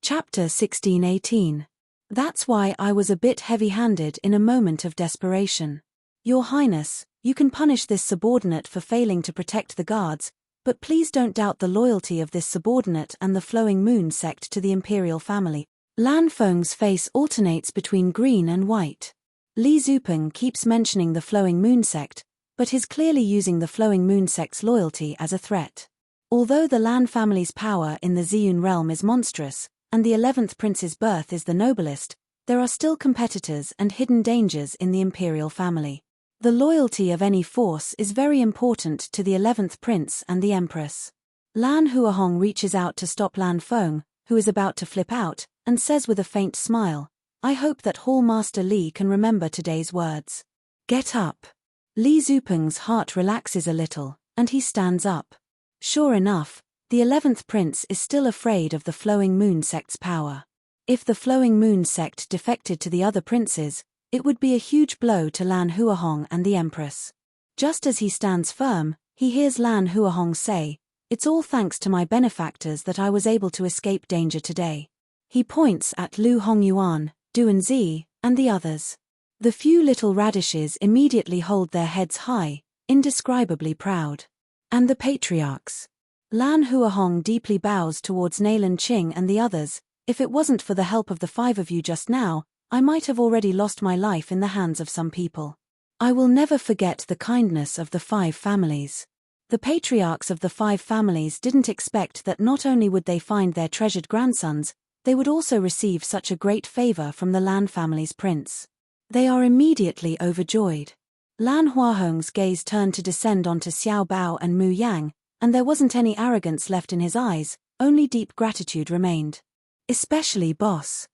Speaker 1: Chapter 16-18. That's why I was a bit heavy-handed in a moment of desperation. Your Highness, you can punish this subordinate for failing to protect the guards, but please don't doubt the loyalty of this subordinate and the Flowing Moon sect to the imperial family. Lan Feng's face alternates between green and white. Li Zupeng keeps mentioning the Flowing Moon sect, but he's clearly using the Flowing Moon sect's loyalty as a threat. Although the Lan family's power in the Ziyun realm is monstrous, and the 11th prince's birth is the noblest, there are still competitors and hidden dangers in the imperial family. The loyalty of any force is very important to the 11th prince and the empress. Lan Huahong reaches out to stop Lan Feng, who is about to flip out, and says with a faint smile, "I hope that Hall Master Li can remember today's words." "Get up." Li Zupeng's heart relaxes a little, and he stands up. Sure enough, the 11th prince is still afraid of the Flowing Moon sect's power. If the Flowing Moon sect defected to the other princes, it would be a huge blow to Lan Huahong and the empress. Just as he stands firm, he hears Lan Huahong say, "It's all thanks to my benefactors that I was able to escape danger today." He points at Lu Hongyuan, Duanzi, and the others. The few little radishes immediately hold their heads high, indescribably proud. And the patriarchs. Lan Huahong deeply bows towards Nailan Qing and the others. "If it wasn't for the help of the 5 of you just now, I might have already lost my life in the hands of some people. I will never forget the kindness of the 5 families." The patriarchs of the 5 families didn't expect that not only would they find their treasured grandsons, they would also receive such a great favor from the Lan family's prince. They are immediately overjoyed. Lan Huahong's gaze turned to descend onto Xiao Bao and Mu Yang, and there wasn't any arrogance left in his eyes, only deep gratitude remained. "Especially boss.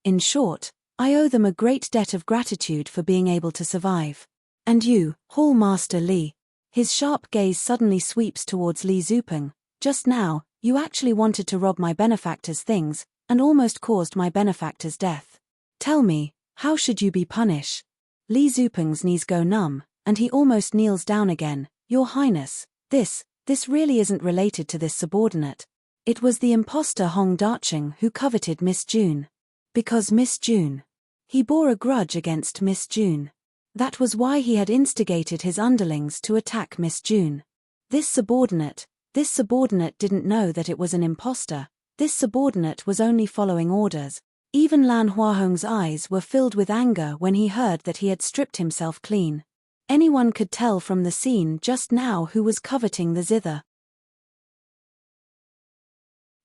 Speaker 1: In short, I owe them a great debt of gratitude for being able to survive. And you, Hall Master Li." His sharp gaze suddenly sweeps towards Li Zupeng. "Just now, you actually wanted to rob my benefactor's things, and almost caused my benefactor's death. Tell me, how should you be punished?" Li Zupeng's knees go numb, and he almost kneels down again. "Your Highness, this really isn't related to this subordinate. It was the impostor Hong Dacheng who coveted Miss June. Because Miss June. He bore a grudge against Miss June. That was why he had instigated his underlings to attack Miss June. This subordinate didn't know that it was an impostor. This subordinate was only following orders." Even Lan Huahong's eyes were filled with anger when he heard that he had stripped himself clean. Anyone could tell from the scene just now who was coveting the zither.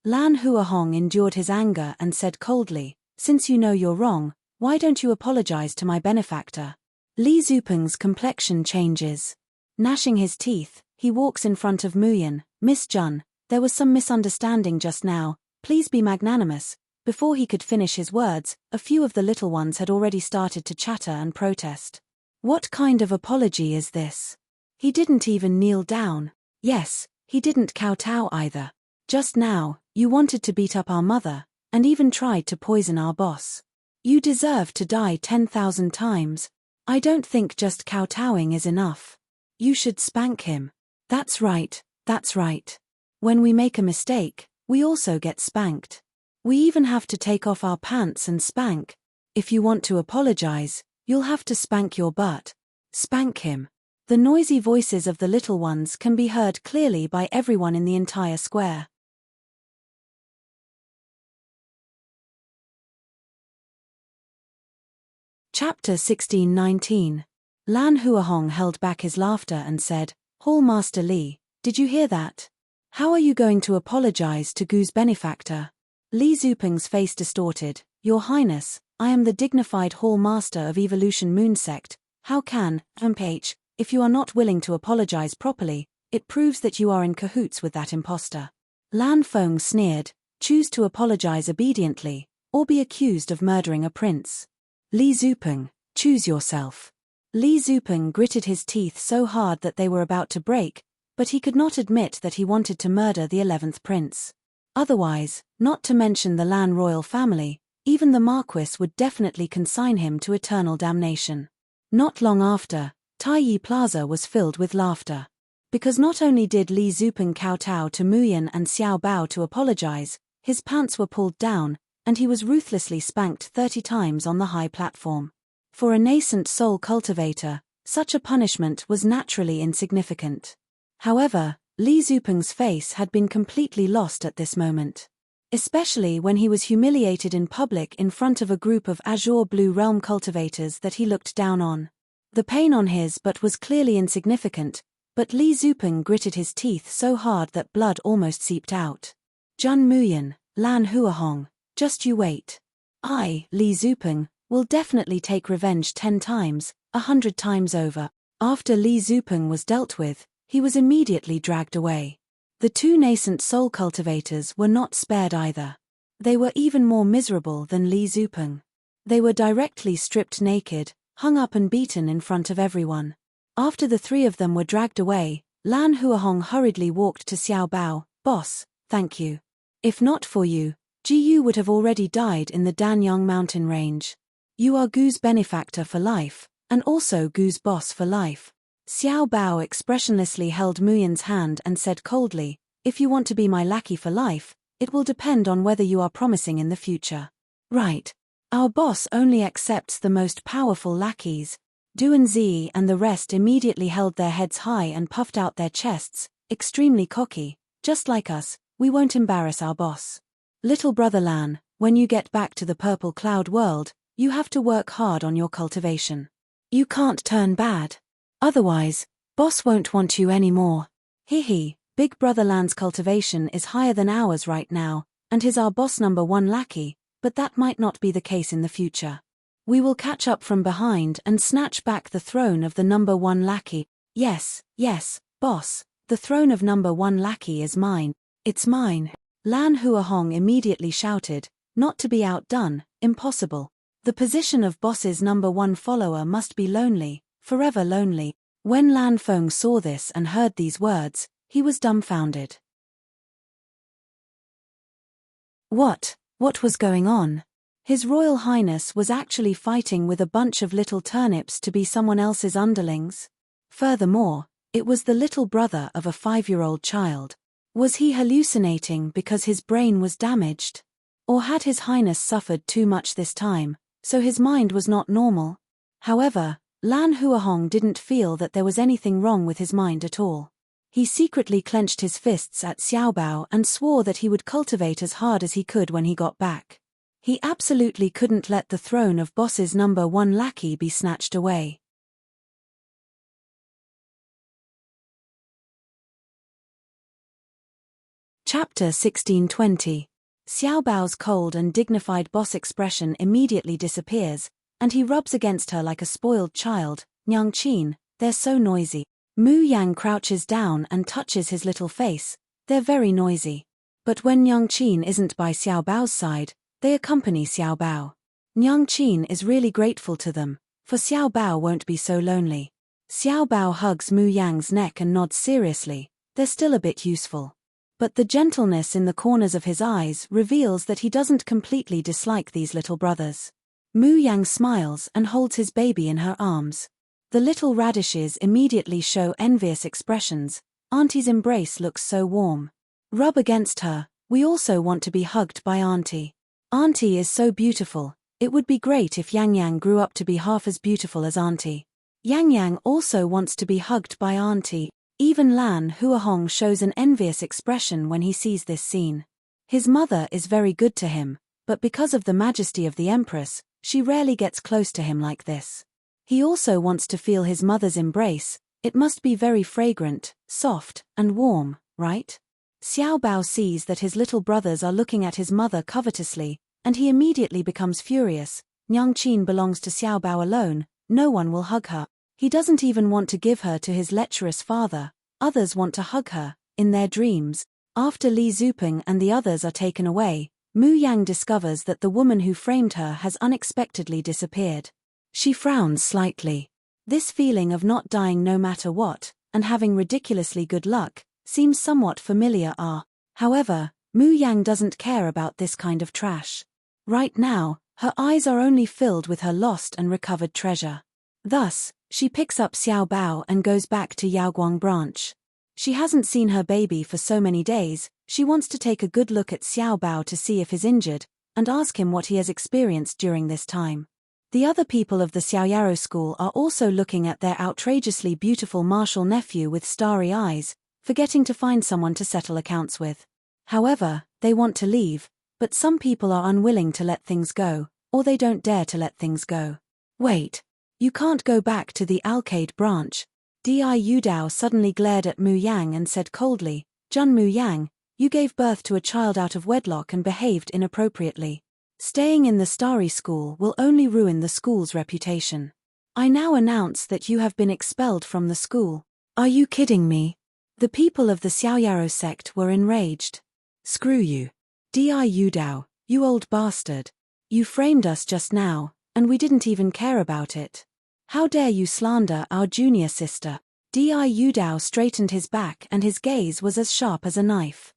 Speaker 1: Lan Huahong endured his anger and said coldly, "Since you know you're wrong, why don't you apologize to my benefactor?" Li Zupeng's complexion changes. Gnashing his teeth, he walks in front of Muyan. "Miss Jun, there was some misunderstanding just now, please be magnanimous." Before he could finish his words, a few of the little ones had already started to chatter and protest. "What kind of apology is this? He didn't even kneel down. Yes, he didn't kowtow either. Just now, you wanted to beat up our mother, and even tried to poison our boss. You deserve to die 10,000 times. I don't think just kowtowing is enough. You should spank him." That's right. When we make a mistake, we also get spanked. We even have to take off our pants and spank. If you want to apologize, you'll have to spank your butt. Spank him. The noisy voices of the little ones can be heard clearly by everyone in the entire square. Chapter 16-19. Lan Huahong held back his laughter and said, "Hall Master Li, did you hear that? How are you going to apologize to Gu's benefactor?" Li Zupeng's face distorted. "Your Highness, I am the dignified Hall Master of Evolution Moon Sect. How can, if you are not willing to apologize properly, it proves that you are in cahoots with that impostor." Lan Feng sneered, "Choose to apologize obediently, or be accused of murdering a prince. Li Zupeng, choose yourself." Li Zupeng gritted his teeth so hard that they were about to break, but he could not admit that he wanted to murder the 11th prince. Otherwise, not to mention the Lan royal family, even the Marquis would definitely consign him to eternal damnation. Not long after, Taiyi Plaza was filled with laughter. Because not only did Li Zupeng kowtow to Muyan and Xiao Bao to apologize, his pants were pulled down, and he was ruthlessly spanked 30 times on the high platform. For a nascent soul cultivator, such a punishment was naturally insignificant. However, Li Zupeng's face had been completely lost at this moment. Especially when he was humiliated in public in front of a group of Azure Blue Realm cultivators that he looked down on. The pain on his butt was clearly insignificant, but Li Zupeng gritted his teeth so hard that blood almost seeped out. "Jun Muyan, Lan Huahong, just you wait. I, Li Zupeng, will definitely take revenge 10 times, 100 times over. After Li Zupeng was dealt with, he was immediately dragged away. The two nascent soul cultivators were not spared either. They were even more miserable than Li Zupeng. They were directly stripped naked, hung up and beaten in front of everyone. After the three of them were dragged away, Lan Huahong hurriedly walked to Xiao Bao. "Boss, thank you. If not for you, Jiyu would have already died in the Danyang mountain range. You are Gu's benefactor for life, and also Gu's boss for life." Xiao Bao expressionlessly held Muyan's hand and said coldly, "If you want to be my lackey for life, it will depend on whether you are promising in the future." "Right. Our boss only accepts the most powerful lackeys." Duan Zi and the rest immediately held their heads high and puffed out their chests, extremely cocky. "Just like us, we won't embarrass our boss. Little brother Lan, when you get back to the purple cloud world, you have to work hard on your cultivation. You can't turn bad. Otherwise, boss won't want you anymore." "Hee, big brother Lan's cultivation is higher than ours right now, and he's our boss #1 lackey, but that might not be the case in the future. We will catch up from behind and snatch back the throne of the #1 lackey." Yes, boss, the throne of #1 lackey is mine. It's mine." Lan Huahong immediately shouted, not to be outdone, "Impossible. The position of boss's #1 follower must be lonely, forever lonely." When Lan Feng saw this and heard these words, he was dumbfounded. What was going on? His Royal Highness was actually fighting with a bunch of little turnips to be someone else's underlings? Furthermore, it was the little brother of a 5-year-old child. Was he hallucinating because his brain was damaged? Or had His Highness suffered too much this time, so his mind was not normal? However, Lan Huahong didn't feel that there was anything wrong with his mind at all. He secretly clenched his fists at Xiao Bao and swore that he would cultivate as hard as he could when he got back. He absolutely couldn't let the throne of boss's #1 lackey be snatched away. Chapter 1620. Xiao Bao's cold and dignified boss expression immediately disappears, and he rubs against her like a spoiled child. "Nyang Qin, they're so noisy." Mu Yang crouches down and touches his little face. "They're very noisy." But when Nyang Qin isn't by Xiao Bao's side, they accompany Xiao Bao. Nyang Qin is really grateful to them, for Xiao Bao won't be so lonely. Xiao Bao hugs Mu Yang's neck and nods seriously. They're still a bit useful. But the gentleness in the corners of his eyes reveals that he doesn't completely dislike these little brothers. Mu Yang smiles and holds his baby in her arms. The little radishes immediately show envious expressions. Auntie's embrace looks so warm. Rub against her. "We also want to be hugged by Auntie. Auntie is so beautiful. It would be great if Yang Yang grew up to be half as beautiful as Auntie." Yang Yang also wants to be hugged by Auntie. Even Lan Huahong shows an envious expression when he sees this scene. His mother is very good to him, but because of the majesty of the Empress, she rarely gets close to him like this. He also wants to feel his mother's embrace. It must be very fragrant, soft, and warm, right? Xiao Bao sees that his little brothers are looking at his mother covetously, and he immediately becomes furious. Nyang Qin belongs to Xiao Bao alone, no one will hug her. He doesn't even want to give her to his lecherous father. Others want to hug her, in their dreams. After Li Zupeng and the others are taken away, Mu Yang discovers that the woman who framed her has unexpectedly disappeared. She frowns slightly. This feeling of not dying no matter what, and having ridiculously good luck, seems somewhat familiar. However, Mu Yang doesn't care about this kind of trash. Right now, her eyes are only filled with her lost and recovered treasure. Thus, she picks up Xiao Bao and goes back to Yaoguang branch. She hasn't seen her baby for so many days. She wants to take a good look at Xiao Bao to see if he's injured, and ask him what he has experienced during this time. The other people of the Xiaoyaro school are also looking at their outrageously beautiful martial nephew with starry eyes, forgetting to find someone to settle accounts with. However, they want to leave, but some people are unwilling to let things go, or they don't dare to let things go. "Wait. You can't go back to the Alcade branch." Di Yudao suddenly glared at Mu Yang and said coldly, "Jun Mu Yang, you gave birth to a child out of wedlock and behaved inappropriately. Staying in the Starry School will only ruin the school's reputation." I now announce that you have been expelled from the school. Are you kidding me? The people of the Xiaoyaro sect were enraged. Screw you. Yudao, you old bastard. You framed us just now, and we didn't even care about it. How dare you slander our junior sister? Yudao straightened his back and his gaze was as sharp as a knife.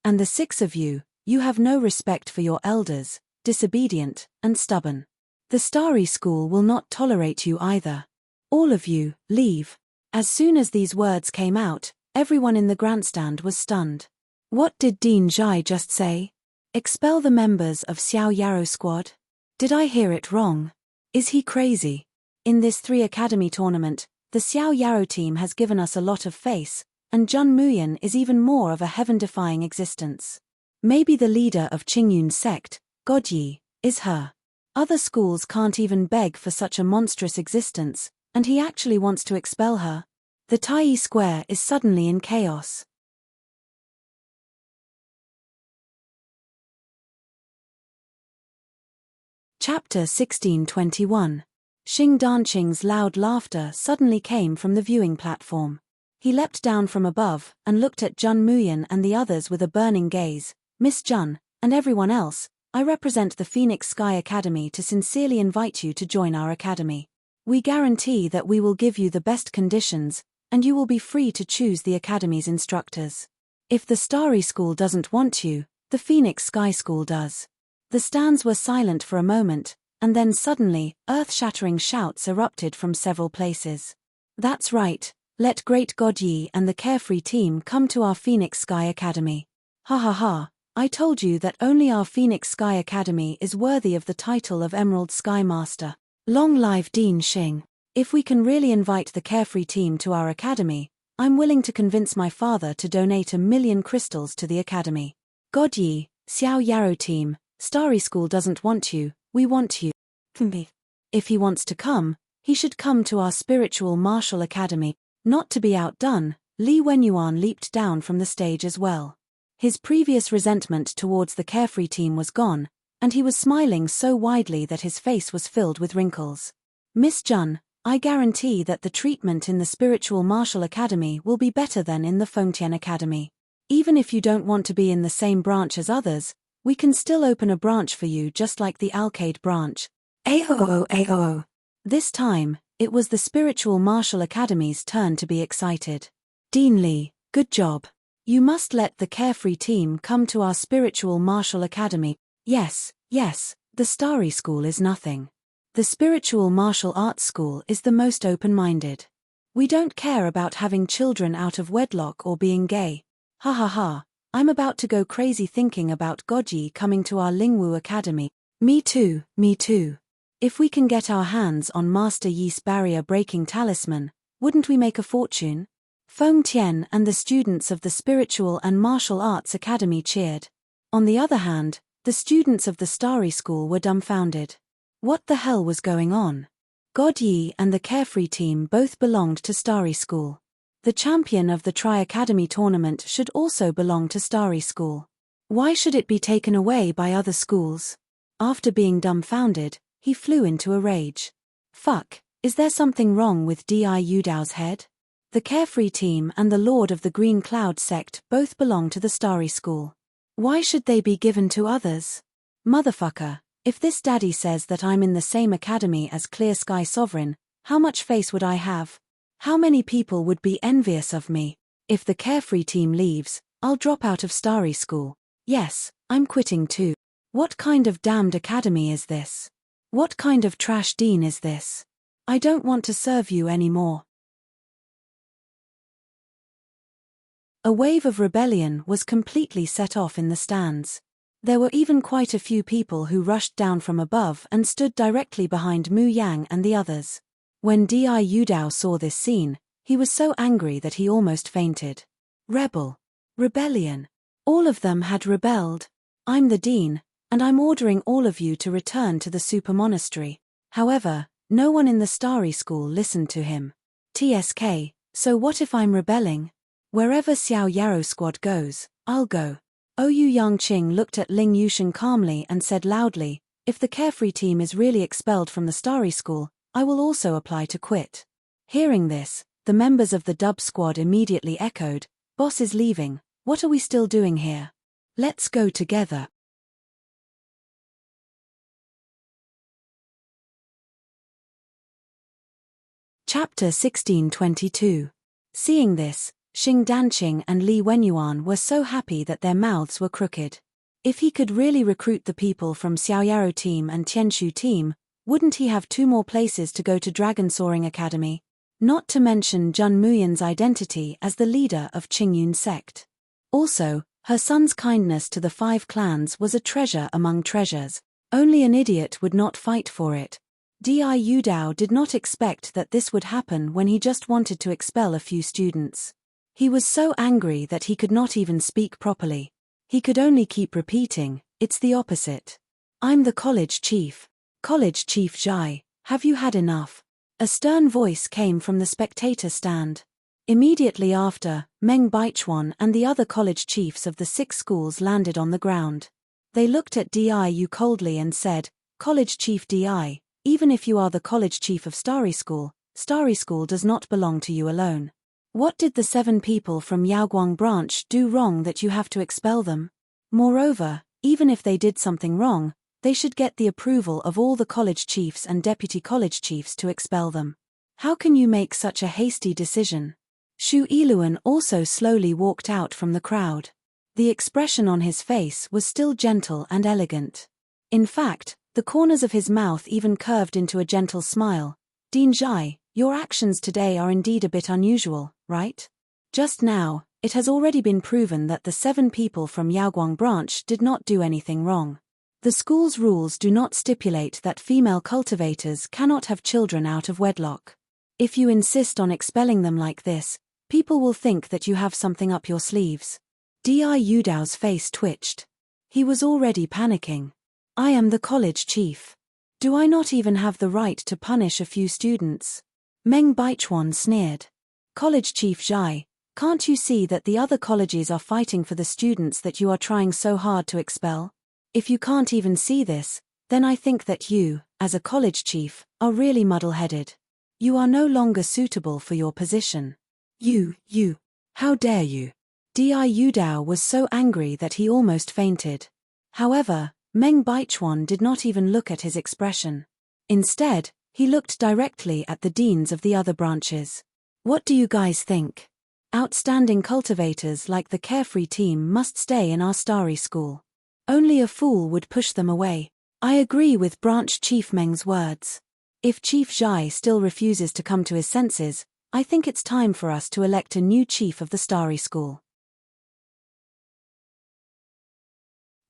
Speaker 1: And the 6 of you, you have no respect for your elders, disobedient, and stubborn. The Starry School will not tolerate you either. All of you, leave. As soon as these words came out, everyone in the grandstand was stunned. What did Dean Zhai just say? Expel the members of Xiao Yaro squad? Did I hear it wrong? Is he crazy? In this 3 Academy tournament, the Xiao Yaro team has given us a lot of face, and Jun Muyan is even more of a heaven-defying existence. Maybe the leader of Qingyun's sect, Godyi, is her. Other schools can't even beg for such a monstrous existence, and he actually wants to expel her. The Tai Square is suddenly in chaos. Chapter 1621. Xing Danqing's loud laughter suddenly came from the viewing platform. He leapt down from above and looked at Jun Muyan and the others with a burning gaze. Miss Jun, and everyone else, I represent the Phoenix Sky Academy to sincerely invite you to join our academy. We guarantee that we will give you the best conditions, and you will be free to choose the academy's instructors. If the Starry School doesn't want you, the Phoenix Sky School does. The stands were silent for a moment, and then suddenly, earth-shattering shouts erupted from several places. That's right, let Great Godyi and the Carefree team come to our Phoenix Sky Academy. Ha ha ha, I told you that only our Phoenix Sky Academy is worthy of the title of Emerald Sky Master. Long live Dean Xing. If we can really invite the Carefree team to our academy, I'm willing to convince my father to donate 1 million crystals to the academy. Godyi, Xiao Yaro team, Starry School doesn't want you, we want you. If he wants to come, he should come to our Spiritual Martial Academy. Not to be outdone, Li Wenyuan leaped down from the stage as well. His previous resentment towards the Carefree team was gone, and he was smiling so widely that his face was filled with wrinkles. Miss Jun, I guarantee that the treatment in the Spiritual Martial Academy will be better than in the Fengtian Academy. Even if you don't want to be in the same branch as others, we can still open a branch for you just like the Alcade branch. Aho. This time, it was the Spiritual Martial Academy's turn to be excited. Dean Li, good job. You must let the Carefree team come to our Spiritual Martial Academy. Yes, the Starry School is nothing. The Spiritual Martial Arts School is the most open-minded. We don't care about having children out of wedlock or being gay. Ha ha ha, I'm about to go crazy thinking about Godyi coming to our Lingwu Academy. Me too. If we can get our hands on Master Yi's barrier-breaking talisman, wouldn't we make a fortune? Feng Tian and the students of the Spiritual and Martial Arts Academy cheered. On the other hand, the students of the Starry School were dumbfounded. What the hell was going on? Godyi and the Carefree team both belonged to Starry School. The champion of the Tri-Academy tournament should also belong to Starry School. Why should it be taken away by other schools? After being dumbfounded, he flew into a rage. Fuck, is there something wrong with Yudao's head? The Carefree team and the Lord of the Green Cloud sect both belong to the Starry School. Why should they be given to others? Motherfucker, if this daddy says that I'm in the same academy as Clear Sky Sovereign, how much face would I have? How many people would be envious of me? If the Carefree team leaves, I'll drop out of Starry School. Yes, I'm quitting too. What kind of damned academy is this? What kind of trash dean is this? I don't want to serve you anymore. A wave of rebellion was completely set off in the stands. There were even quite a few people who rushed down from above and stood directly behind Mu Yang and the others. When Yudao saw this scene, he was so angry that he almost fainted. Rebellion. All of them had rebelled. I'm the dean, and I'm ordering all of you to return to the super monastery. However, no one in the Starry School listened to him. TSK, so what if I'm rebelling? Wherever Xiao Yaro squad goes, I'll go. Ouyang Qing looked at Ling Yushan calmly and said loudly, If the Carefree team is really expelled from the Starry School, I will also apply to quit. Hearing this, the members of the dub squad immediately echoed, "Boss is leaving, what are we still doing here? Let's go together." Chapter 1622. Seeing this, Xing Danqing and Li Wenyuan were so happy that their mouths were crooked. If he could really recruit the people from Xiaoyaro team and Tianshu team, wouldn't he have 2 more places to go to Dragon Soaring Academy? Not to mention Jun Muyan's identity as the leader of Qingyun sect. Also, her son's kindness to the 5 clans was a treasure among treasures. Only an idiot would not fight for it. Di Yudao did not expect that this would happen when he just wanted to expel a few students. He was so angry that he could not even speak properly. He could only keep repeating, "It's the opposite. I'm the college chief. College Chief Zhai, have you had enough?" A stern voice came from the spectator stand. Immediately after, Meng Baichuan and the other college chiefs of the 6 schools landed on the ground. They looked at Diu coldly and said, "College Chief Di, even if you are the college chief of Starry School does not belong to you alone. What did the 7 people from Yaoguang branch do wrong that you have to expel them? Moreover, even if they did something wrong, they should get the approval of all the college chiefs and deputy college chiefs to expel them. How can you make such a hasty decision?" Xu Yiluan also slowly walked out from the crowd. The expression on his face was still gentle and elegant. In fact, the corners of his mouth even curved into a gentle smile. "Dean Zhai, your actions today are indeed a bit unusual, right? Just now, it has already been proven that the 7 people from Yaoguang branch did not do anything wrong. The school's rules do not stipulate that female cultivators cannot have children out of wedlock. If you insist on expelling them like this, people will think that you have something up your sleeves." Di Yudao's face twitched. He was already panicking. "I am the college chief. Do I not even have the right to punish a few students?" Meng Baichuan sneered. "College Chief Zhai, can't you see that the other colleges are fighting for the students that you are trying so hard to expel? If you can't even see this, then I think that you, as a college chief, are really muddle-headed. You are no longer suitable for your position. You, how dare you?" Di Yudao was so angry that he almost fainted. However, Meng Baichuan did not even look at his expression. Instead, he looked directly at the deans of the other branches. "What do you guys think? Outstanding cultivators like the Carefree team must stay in our Starry School. Only a fool would push them away." I agree with Branch Chief Meng's words. If Chief Zhai still refuses to come to his senses, I think it's time for us to elect a new chief of the Starry School.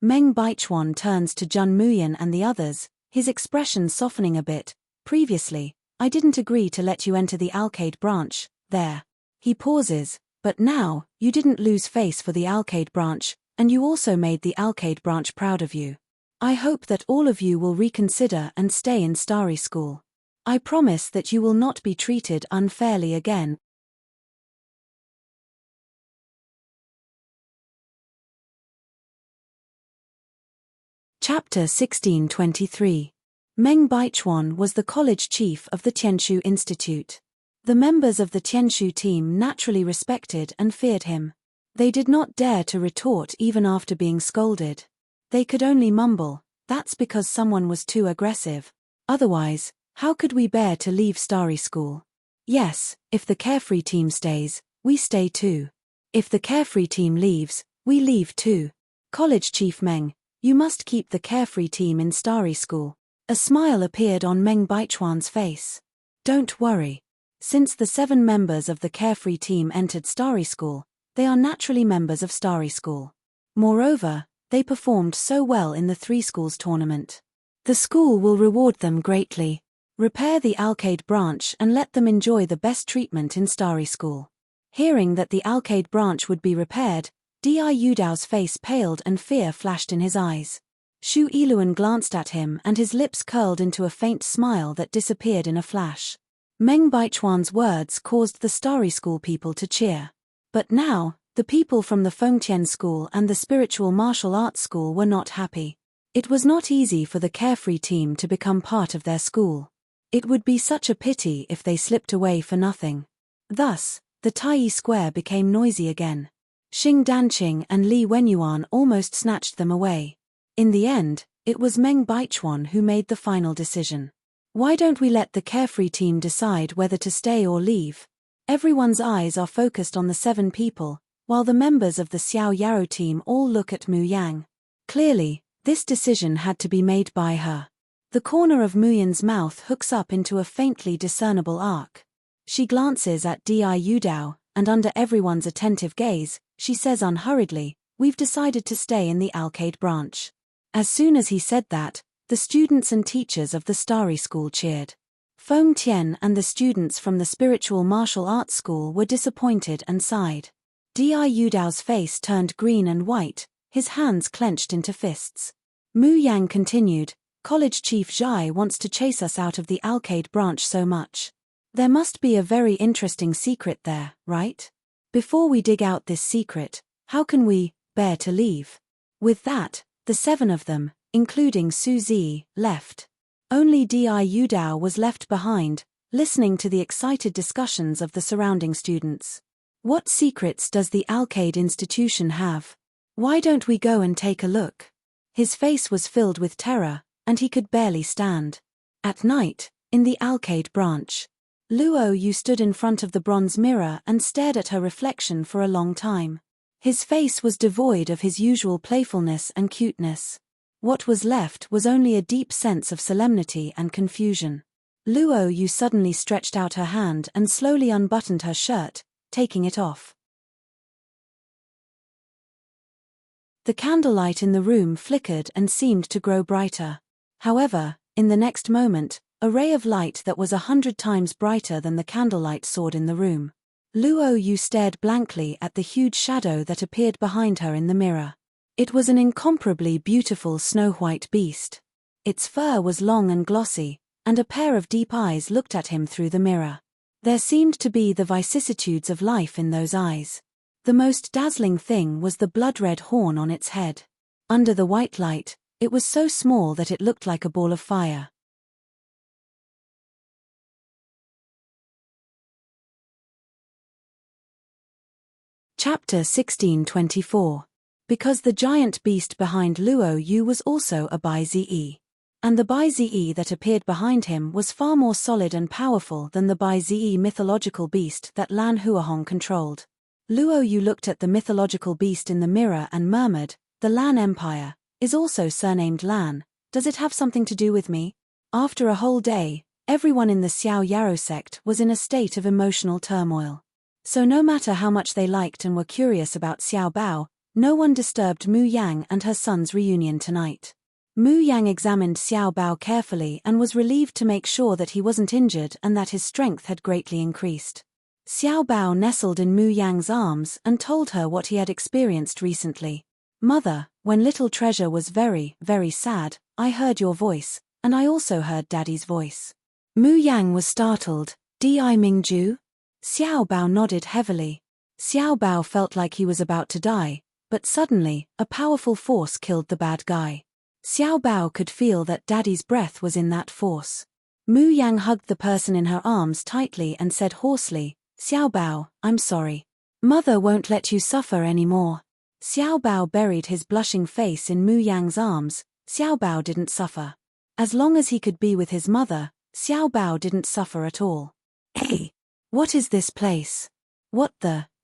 Speaker 1: Meng Baichuan turns to Jun Muyan and the others, his expression softening a bit. "Previously, I didn't agree to let you enter the Alcade branch, there." He pauses, "But now, you didn't lose face for the Alcade branch, and you also made the Alcade branch proud of you. I hope that all of you will reconsider and stay in Starry School. I promise that you will not be treated unfairly again." Chapter 1623. Meng Baichuan was the college chief of the Tianshu Institute. The members of the Tianshu team naturally respected and feared him. They did not dare to retort even after being scolded. They could only mumble, "That's because someone was too aggressive. Otherwise, how could we bear to leave Starry School? Yes, if the Carefree team stays, we stay too. If the Carefree team leaves, we leave too. College Chief Meng, you must keep the Carefree team in Starry School." A smile appeared on Meng Baichuan's face. "Don't worry. Since the 7 members of the Carefree team entered Starry School, they are naturally members of Starry School. Moreover, they performed so well in the 3 schools tournament. The school will reward them greatly. Repair the Alcade branch and let them enjoy the best treatment in Starry School." Hearing that the Alcade branch would be repaired, Di Yudao's face paled and fear flashed in his eyes. Xu Yiluan glanced at him and his lips curled into a faint smile that disappeared in a flash. Meng Baichuan's words caused the Starry School people to cheer. But now, the people from the Fengtian School and the Spiritual Martial Arts School were not happy. It was not easy for the carefree team to become part of their school. It would be such a pity if they slipped away for nothing. Thus, the Tai Square became noisy again. Xing Danqing and Li Wenyuan almost snatched them away. In the end, it was Meng Baichuan who made the final decision. Why don't we let the carefree team decide whether to stay or leave? Everyone's eyes are focused on the 7 people, while the members of the Xiao Yarrow team all look at Mu Yang. Clearly, this decision had to be made by her. The corner of Mu Yan's mouth hooks up into a faintly discernible arc. She glances at Di Yudao, and under everyone's attentive gaze, she says unhurriedly, "We've decided to stay in the Alcade branch." As soon as he said that, the students and teachers of the Starry School cheered. Feng Tian and the students from the Spiritual Martial Arts School were disappointed and sighed. Di Yudao's face turned green and white, his hands clenched into fists. Mu Yang continued, "College Chief Zhai wants to chase us out of the Alcade branch so much. There must be a very interesting secret there, right? Before we dig out this secret, how can we bear to leave?" With that, the 7 of them, including Su Zi, left. Only Di Yudao was left behind, listening to the excited discussions of the surrounding students. What secrets does the Alcade institution have? Why don't we go and take a look? His face was filled with terror, and he could barely stand. At night, in the Alcade branch, Luo Yu stood in front of the bronze mirror and stared at her reflection for a long time. His face was devoid of his usual playfulness and cuteness. What was left was only a deep sense of solemnity and confusion. Luo Yu suddenly stretched out her hand and slowly unbuttoned her shirt, taking it off. The candlelight in the room flickered and seemed to grow brighter. However, in the next moment, a ray of light that was 100 times brighter than the candlelight soared in the room. Luo Yu stared blankly at the huge shadow that appeared behind her in the mirror. It was an incomparably beautiful snow-white beast. Its fur was long and glossy, and a pair of deep eyes looked at him through the mirror. There seemed to be the vicissitudes of life in those eyes. The most dazzling thing was the blood-red horn on its head. Under the white light, it was so small that it looked like a ball of fire. Chapter 1624. Because the giant beast behind Luo Yu was also a Bai Zi. And the Bai Zi that appeared behind him was far more solid and powerful than the Bai Zi mythological beast that Lan Huahong controlled. Luo Yu looked at the mythological beast in the mirror and murmured, "The Lan Empire is also surnamed Lan. Does it have something to do with me?" After a whole day, everyone in the Xiao Yarrow sect was in a state of emotional turmoil. So no matter how much they liked and were curious about Xiao Bao, no one disturbed Mu Yang and her son's reunion tonight. Mu Yang examined Xiao Bao carefully and was relieved to make sure that he wasn't injured and that his strength had greatly increased. Xiao Bao nestled in Mu Yang's arms and told her what he had experienced recently. "Mother, when little Treasure was very, very sad, I heard your voice, and I also heard Daddy's voice." Mu Yang was startled. "Di Mingju?" Xiao Bao nodded heavily. Xiao Bao felt like he was about to die, but suddenly, a powerful force killed the bad guy. Xiao Bao could feel that Daddy's breath was in that force. Mu Yang hugged the person in her arms tightly and said hoarsely, "Xiao Bao, I'm sorry. Mother won't let you suffer anymore." Xiao Bao buried his blushing face in Mu Yang's arms. Xiao Bao didn't suffer. As long as he could be with his mother, Xiao Bao didn't suffer at all. "Hey! What is this place?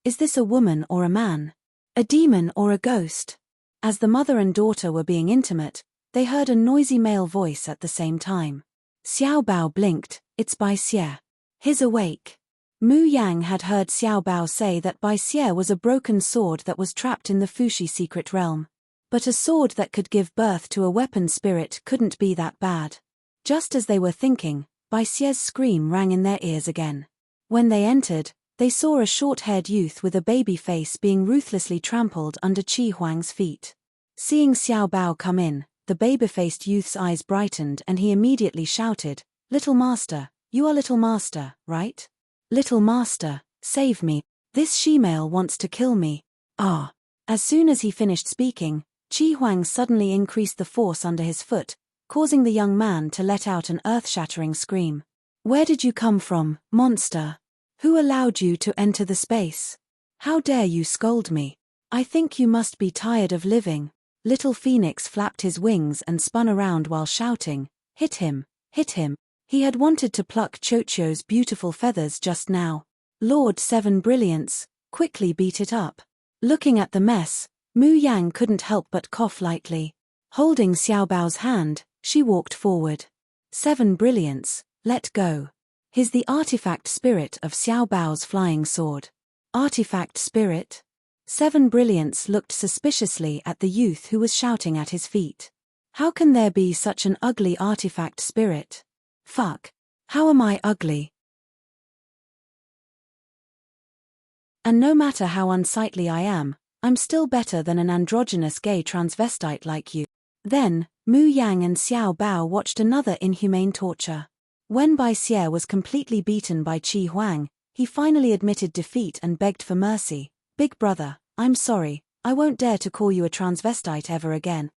Speaker 1: Is this a woman or a man? A demon or a ghost?" As the mother and daughter were being intimate, they heard a noisy male voice at the same time. Xiao Bao blinked. "It's Bai Xie. He's awake." Mu Yang had heard Xiao Bao say that Bai Xie was a broken sword that was trapped in the Fuxi secret realm. But a sword that could give birth to a weapon spirit couldn't be that bad. Just as they were thinking, Bai Xie's scream rang in their ears again. When they entered, they saw a short-haired youth with a baby face being ruthlessly trampled under Qi Huang's feet. Seeing Xiao Bao come in, the baby-faced youth's eyes brightened and he immediately shouted, "Little Master, you are Little Master, right? Little Master, save me. This she-male wants to kill me. Ah." As soon as he finished speaking, Qi Huang suddenly increased the force under his foot, causing the young man to let out an earth-shattering scream. Where did you come from, monster? Who allowed you to enter the space? How dare you scold me? I think you must be tired of living. Little Phoenix flapped his wings and spun around while shouting, hit him, hit him. He had wanted to pluck Chocho's beautiful feathers just now. Lord Seven Brilliance, quickly beat it up. Looking at the mess, Mu Yang couldn't help but cough lightly. Holding Xiao Bao's hand, she walked forward. Seven Brilliance, let go. He's the artifact spirit of Xiao Bao's flying sword. Artifact spirit? Seven Brilliance looked suspiciously at the youth who was shouting at his feet. How can there be such an ugly artifact spirit? Fuck. How am I ugly? And no matter how unsightly I am, I'm still better than an androgynous gay transvestite like you. Then, Mu Yang and Xiao Bao watched another inhumane torture. When Bai Xie was completely beaten by Qi Huang, he finally admitted defeat and begged for mercy. Big brother, I'm sorry, I won't dare to call you a transvestite ever again.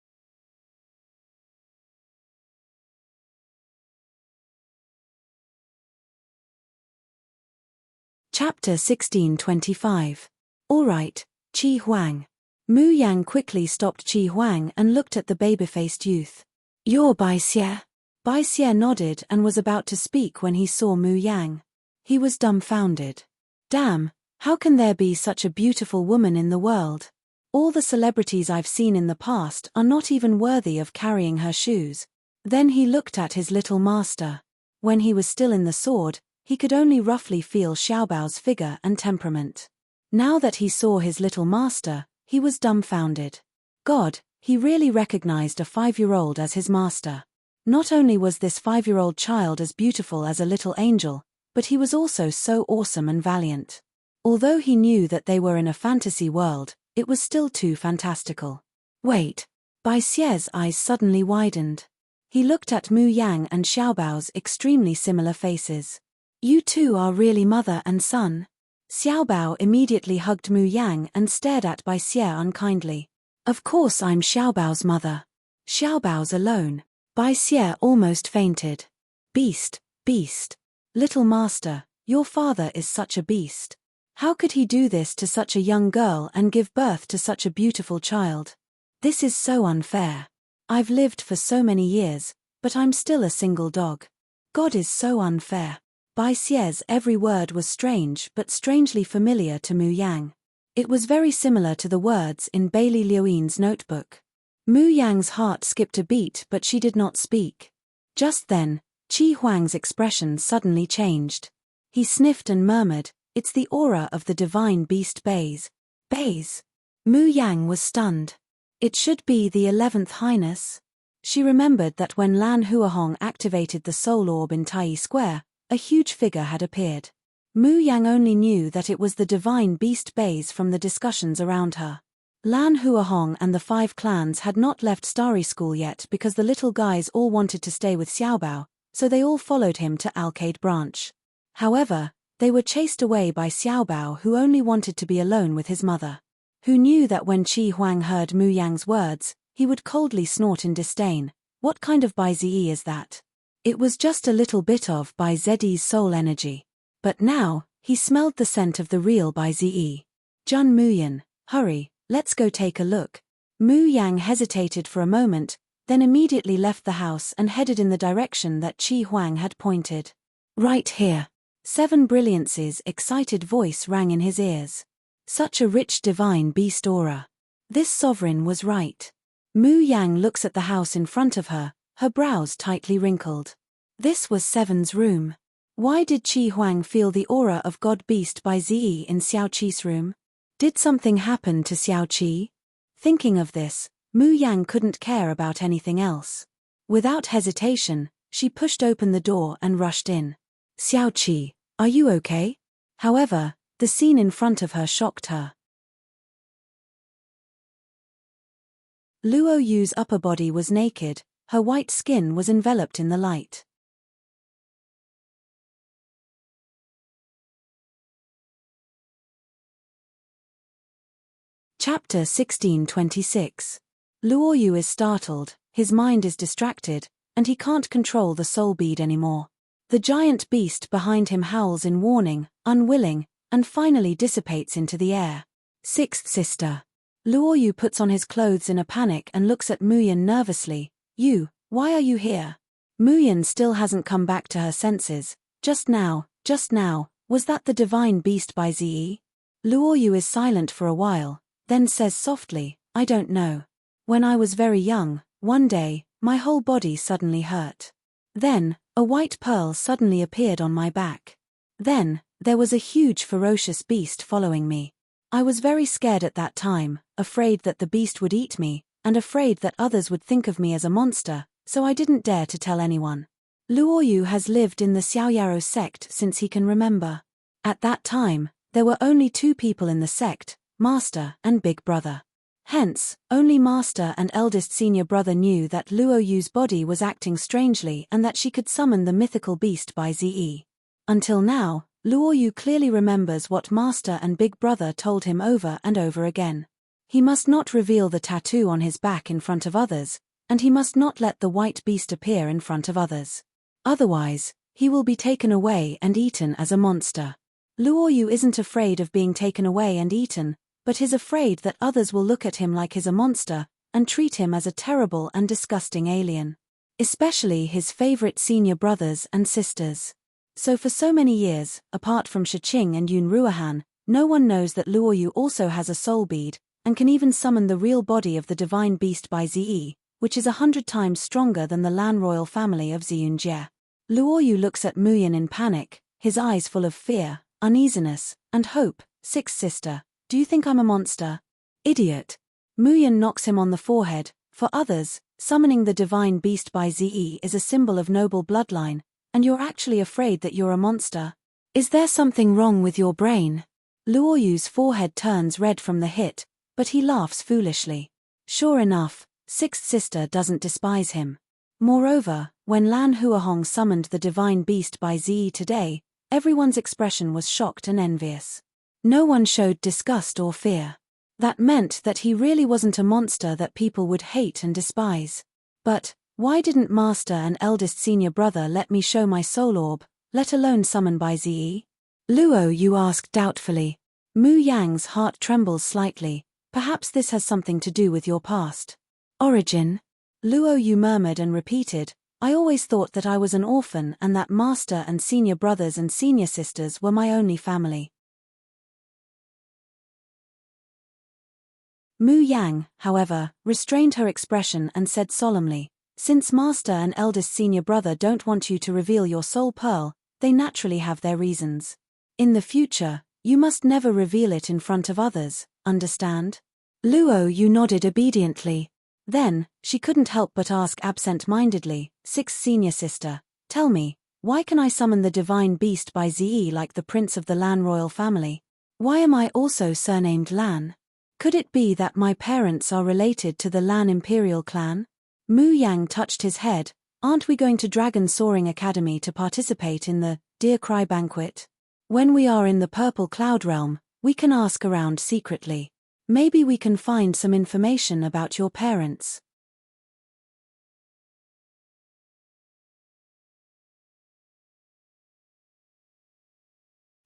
Speaker 1: Chapter 1625. Alright, Qi Huang. Mu Yang quickly stopped Qi Huang and looked at the baby-faced youth. You're Bai Xie? Bai Xie nodded and was about to speak when he saw Mu Yang. He was dumbfounded. Damn, how can there be such a beautiful woman in the world? All the celebrities I've seen in the past are not even worthy of carrying her shoes. Then he looked at his little master. When he was still in the sword, he could only roughly feel Xiaobao's figure and temperament. Now that he saw his little master, he was dumbfounded. God, he really recognized a 5-year-old as his master. Not only was this 5-year-old child as beautiful as a little angel, but he was also so awesome and valiant. Although he knew that they were in a fantasy world, it was still too fantastical. Wait. Bai Xie's eyes suddenly widened. He looked at Mu Yang and Xiaobao's extremely similar faces. You two are really mother and son? Xiaobao immediately hugged Mu Yang and stared at Bai Xie unkindly. Of course I'm Xiaobao's mother. Xiaobao's alone. Bai Xie almost fainted. Beast, beast. Little master, your father is such a beast. How could he do this to such a young girl and give birth to such a beautiful child? This is so unfair. I've lived for so many years, but I'm still a single dog. God is so unfair. Bai Xie's every word was strange but strangely familiar to Mu Yang. It was very similar to the words in Bailey Liuin's notebook. Mu Yang's heart skipped a beat but she did not speak. Just then, Qi Huang's expression suddenly changed. He sniffed and murmured, it's the aura of the divine beast Bays. Bays? Mu Yang was stunned. It should be the 11th Highness. She remembered that when Lan Huahong activated the soul orb in Tai Square, a huge figure had appeared. Mu Yang only knew that it was the divine beast Bays from the discussions around her. Lan Huahong and the 5 clans had not left Starry School yet because the little guys all wanted to stay with Xiaobao, so they all followed him to Alcade Branch. However, they were chased away by Xiaobao, who only wanted to be alone with his mother. Who knew that when Qi Huang heard Mu Yang's words, he would coldly snort in disdain. What kind of Bai Zi is that? It was just a little bit of Bai Zi's soul energy. But now, he smelled the scent of the real Bai Zi. Jun Muyan, hurry, let's go take a look. Mu Yang hesitated for a moment, then immediately left the house and headed in the direction that Qi Huang had pointed. Right here. Seven Brilliance's excited voice rang in his ears. Such a rich divine beast aura. This sovereign was right. Mu Yang looks at the house in front of her, her brows tightly wrinkled. This was Seven's room. Why did Qi Huang feel the aura of God Beast Bai Zi in Xiao Qi's room? Did something happen to Xiao Qi? Thinking of this, Mu Yang couldn't care about anything else. Without hesitation, she pushed open the door and rushed in. Xiao Qi, are you okay? However, the scene in front of her shocked her. Luo Yu's upper body was naked, her white skin was enveloped in the light. Chapter 1626. Luoyu is startled, his mind is distracted, and he can't control the soul bead anymore. The giant beast behind him howls in warning, unwilling, and finally dissipates into the air. Sixth sister. Luoyu puts on his clothes in a panic and looks at Muyin nervously. Why are you here? Muyin still hasn't come back to her senses. Just now, was that the divine beast by Zi? Luoyu is silent for a while, then says softly, I don't know. When I was very young, one day, my whole body suddenly hurt. Then, a white pearl suddenly appeared on my back. Then, there was a huge ferocious beast following me. I was very scared at that time, afraid that the beast would eat me, and afraid that others would think of me as a monster, so I didn't dare to tell anyone. Luoyu has lived in the Xiaoyaro sect since he can remember. At that time, there were only 2 people in the sect, Master and Big Brother. Hence, only Master and eldest senior brother knew that Luoyu's body was acting strangely and that she could summon the mythical beast by Zi. Until now, Luoyu clearly remembers what Master and Big Brother told him over and over again. He must not reveal the tattoo on his back in front of others, and he must not let the white beast appear in front of others. Otherwise, he will be taken away and eaten as a monster. Luoyu isn't afraid of being taken away and eaten, but is afraid that others will look at him like he's a monster, and treat him as a terrible and disgusting alien. Especially his favorite senior brothers and sisters. So for so many years, apart from Shiqing and Yun Ruohan, no one knows that Luoyu also has a soul bead, and can even summon the real body of the divine beast by Zi, which is 100 times stronger than the Lan royal family of Ziyunjie. Luoyu looks at Muyin in panic, his eyes full of fear, uneasiness, and hope. Sixth sister, do you think I'm a monster? Idiot. Muyin knocks him on the forehead. For others, summoning the divine beast by Zi is a symbol of noble bloodline, and you're actually afraid that you're a monster. Is there something wrong with your brain? Luoyu's forehead turns red from the hit, but he laughs foolishly. Sure enough, sixth sister doesn't despise him. Moreover, when Lan Huahong summoned the divine beast by Zi today, everyone's expression was shocked and envious. No one showed disgust or fear. That meant that he really wasn't a monster that people would hate and despise. But why didn't Master and eldest senior brother let me show my soul orb, let alone summon by Zi? Luoyu asked doubtfully. Mu Yang's heart trembles slightly. Perhaps this has something to do with your past. Origin? Luoyu murmured and repeated, I always thought that I was an orphan and that Master and senior brothers and senior sisters were my only family. Mu Yang, however, restrained her expression and said solemnly, since Master and eldest senior brother don't want you to reveal your soul pearl, they naturally have their reasons. In the future, you must never reveal it in front of others, understand? Luoyu nodded obediently. Then, she couldn't help but ask absent-mindedly, sixth senior sister, tell me, why can I summon the divine beast by Zi like the prince of the Lan royal family? Why am I also surnamed Lan? Could it be that my parents are related to the Lan imperial clan? Mu Yang touched his head. Aren't we going to Dragon Soaring Academy to participate in the Dear Cry banquet? When we are in the Purple Cloud Realm, we can ask around secretly. Maybe we can find some information about your parents.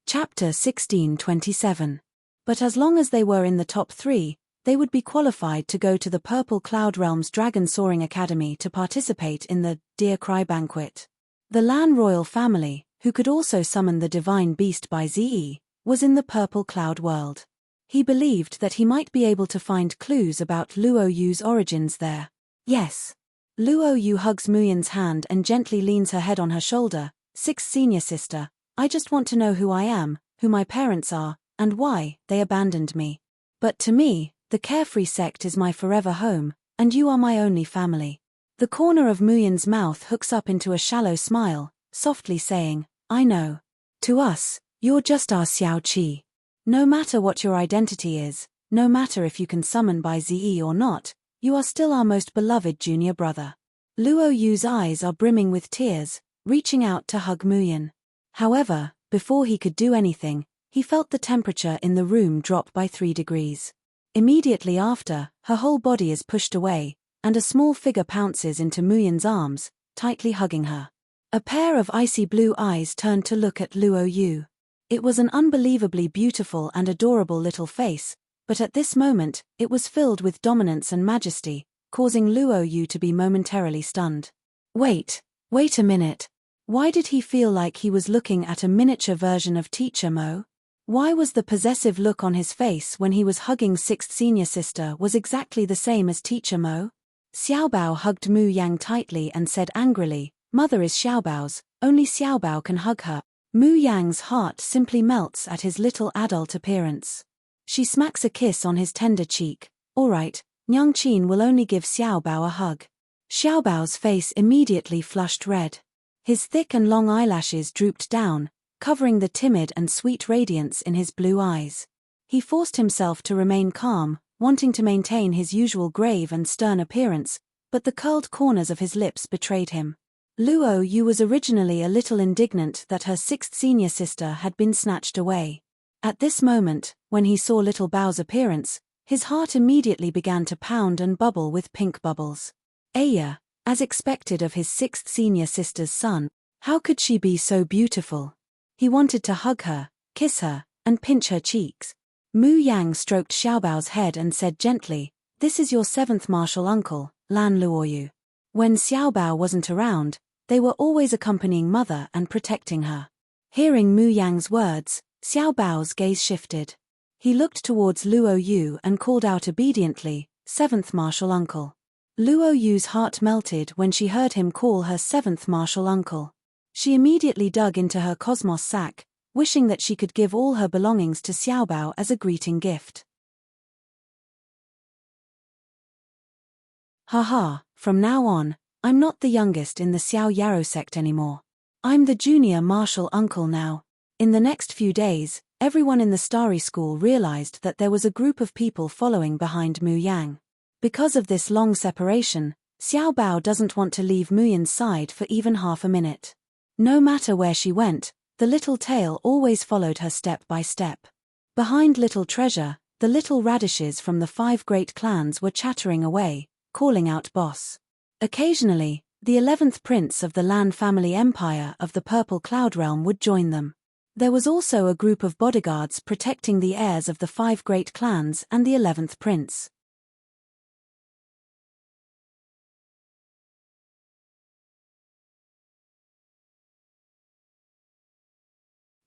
Speaker 1: Chapter 1627. But as long as they were in the top 3, they would be qualified to go to the Purple Cloud Realm's Dragon Soaring Academy to participate in the Dear Cry banquet. The Lan royal family, who could also summon the divine beast by Zi, was in the Purple Cloud world. He believed that he might be able to find clues about Luoyu's origins there. Yes. Luoyu hugs Muyin's hand and gently leans her head on her shoulder. Sixth senior sister, I just want to know who I am, who my parents are, and why they abandoned me. But to me, the Carefree sect is my forever home, and you are my only family. The corner of Muyin's mouth hooks up into a shallow smile, softly saying, I know. To us, you're just our Xiao Qi. No matter what your identity is, no matter if you can summon by Zi or not, you are still our most beloved junior brother. Luoyu's eyes are brimming with tears, reaching out to hug Muyin. However, before he could do anything, he felt the temperature in the room drop by 3 degrees. Immediately after, her whole body is pushed away, and a small figure pounces into Muyan's arms, tightly hugging her. A pair of icy blue eyes turned to look at Luo Yu. It was an unbelievably beautiful and adorable little face, but at this moment, it was filled with dominance and majesty, causing Luo Yu to be momentarily stunned. Wait a minute. Why did he feel like he was looking at a miniature version of Teacher Mo? Why was the possessive look on his face when he was hugging sixth senior sister was exactly the same as Teacher Mo? Xiaobao hugged Mu Yang tightly and said angrily, "Mother is Xiaobao's, only Xiaobao can hug her." Mu Yang's heart simply melts at his little adult appearance. She smacks a kiss on his tender cheek. "All right, Nyang Qin will only give Xiaobao a hug." Xiaobao's face immediately flushed red. His thick and long eyelashes drooped down, covering the timid and sweet radiance in his blue eyes. He forced himself to remain calm, wanting to maintain his usual grave and stern appearance, but the curled corners of his lips betrayed him. Luo Yu was originally a little indignant that her sixth senior sister had been snatched away. At this moment, when he saw little Bao's appearance, his heart immediately began to pound and bubble with pink bubbles. Aya, as expected of his sixth senior sister's son, how could she be so beautiful? He wanted to hug her, kiss her, and pinch her cheeks. Mu Yang stroked Xiaobao's head and said gently, "This is your seventh martial uncle, Lan Luoyu." When Xiaobao wasn't around, they were always accompanying mother and protecting her. Hearing Mu Yang's words, Xiaobao's gaze shifted. He looked towards Luo Yu and called out obediently, "Seventh martial uncle." Luo Yu's heart melted when she heard him call her seventh martial uncle. She immediately dug into her cosmos sack, wishing that she could give all her belongings to Xiaobao as a greeting gift. Haha, from now on, I'm not the youngest in the Xiao Yarrow sect anymore. I'm the junior martial uncle now. In the next few days, everyone in the Starry School realized that there was a group of people following behind Mu Yang. Because of this long separation, Xiaobao doesn't want to leave Mu Yan's side for even half a minute. No matter where she went, the little tail always followed her step by step. Behind Little Treasure, the little radishes from the 5 great clans were chattering away, calling out boss. Occasionally, the 11th prince of the Lan family empire of the Purple Cloud Realm would join them. There was also a group of bodyguards protecting the heirs of the 5 great clans and the 11th prince.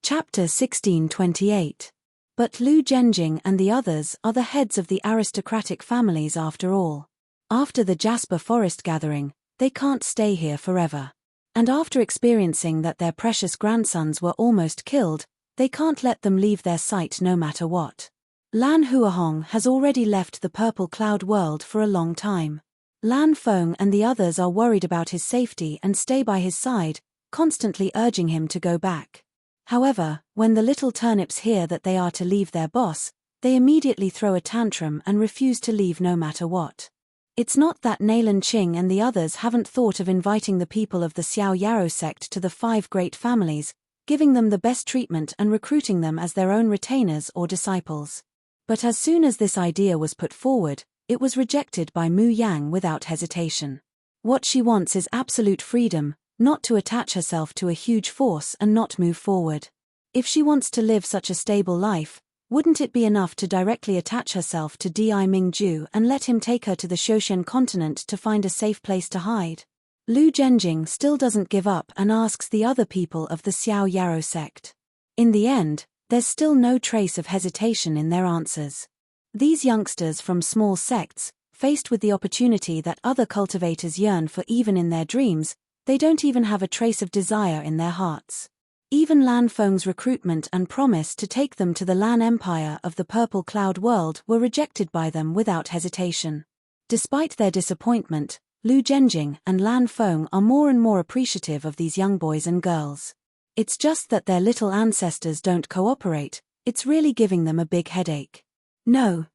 Speaker 1: Chapter 1628. But Lu Zhenjing and the others are the heads of the aristocratic families after all. After the Jasper Forest gathering, they can't stay here forever. And after experiencing that their precious grandsons were almost killed, they can't let them leave their sight no matter what. Lan Huahong has already left the Purple Cloud world for a long time. Lan Feng and the others are worried about his safety and stay by his side, constantly urging him to go back. However, when the little turnips hear that they are to leave their boss, they immediately throw a tantrum and refuse to leave no matter what. It's not that Naylan Qing and the others haven't thought of inviting the people of the Xiao Yarrow sect to the 5 great families, giving them the best treatment and recruiting them as their own retainers or disciples. But as soon as this idea was put forward, it was rejected by Mu Yang without hesitation. What she wants is absolute freedom, not to attach herself to a huge force and not move forward. If she wants to live such a stable life, wouldn't it be enough to directly attach herself to Di Mingju and let him take her to the Shoshen continent to find a safe place to hide? Lu Zhenjing still doesn't give up and asks the other people of the Xiao Yarrow sect. In the end, there's still no trace of hesitation in their answers. These youngsters from small sects, faced with the opportunity that other cultivators yearn for even in their dreams, they don't even have a trace of desire in their hearts. Even Lan Feng's recruitment and promise to take them to the Lan Empire of the Purple Cloud world were rejected by them without hesitation. Despite their disappointment, Lu Zhenjing and Lan Feng are more and more appreciative of these young boys and girls. It's just that their little ancestors don't cooperate, it's really giving them a big headache. No,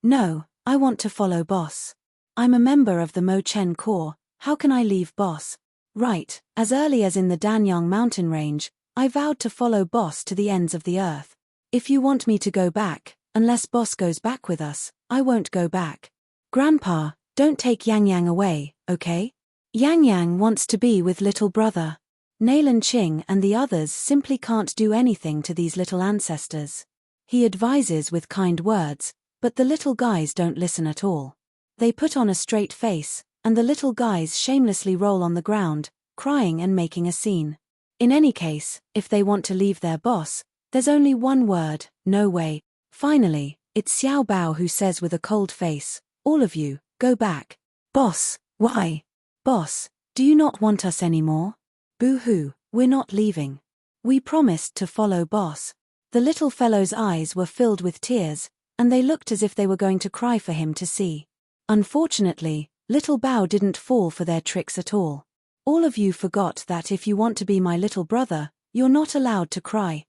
Speaker 1: I want to follow boss. I'm a member of the Mo Chen Corps, how can I leave boss? Right, as early as in the Danyang mountain range, I vowed to follow boss to the ends of the earth. If you want me to go back, Unless boss goes back with us, I won't go back. Grandpa, don't take Yang Yang away, okay? Yang Yang wants to be with little brother. Nailan Qing and the others simply can't do anything to these little ancestors. He advises with kind words, but the little guys don't listen at all. They put on a straight face, and the little guys shamelessly roll on the ground, crying and making a scene. In any case, if they want to leave their boss, there's only one word: no way. Finally, it's Xiao Bao who says with a cold face, "All of you, go back." Boss, why? Boss, do you not want us anymore? Boo-hoo, we're not leaving. We promised to follow boss. The little fellow's eyes were filled with tears, and they looked as if they were going to cry for him to see. Unfortunately, little Bao didn't fall for their tricks at all. All of you forgot that if you want to be my little brother, you're not allowed to cry.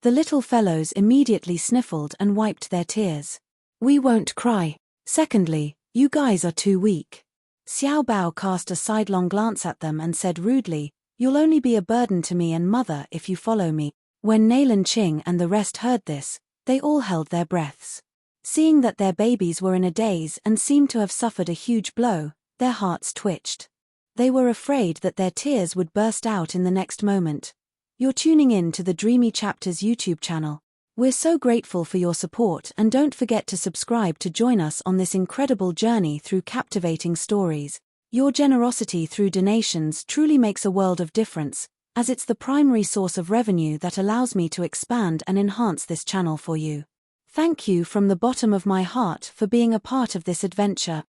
Speaker 1: The little fellows immediately sniffled and wiped their tears. We won't cry. Secondly, you guys are too weak. Xiao Bao cast a sidelong glance at them and said rudely, "You'll only be a burden to me and mother if you follow me." When Nailan Qing and the rest heard this, they all held their breaths. Seeing that their babies were in a daze and seemed to have suffered a huge blow, their hearts twitched. They were afraid that their tears would burst out in the next moment. You're tuning in to the Dreamy Chapters YouTube channel. We're so grateful for your support, and don't forget to subscribe to join us on this incredible journey through captivating stories. Your generosity through donations truly makes a world of difference, as it's the primary source of revenue that allows me to expand and enhance this channel for you. Thank you from the bottom of my heart for being a part of this adventure.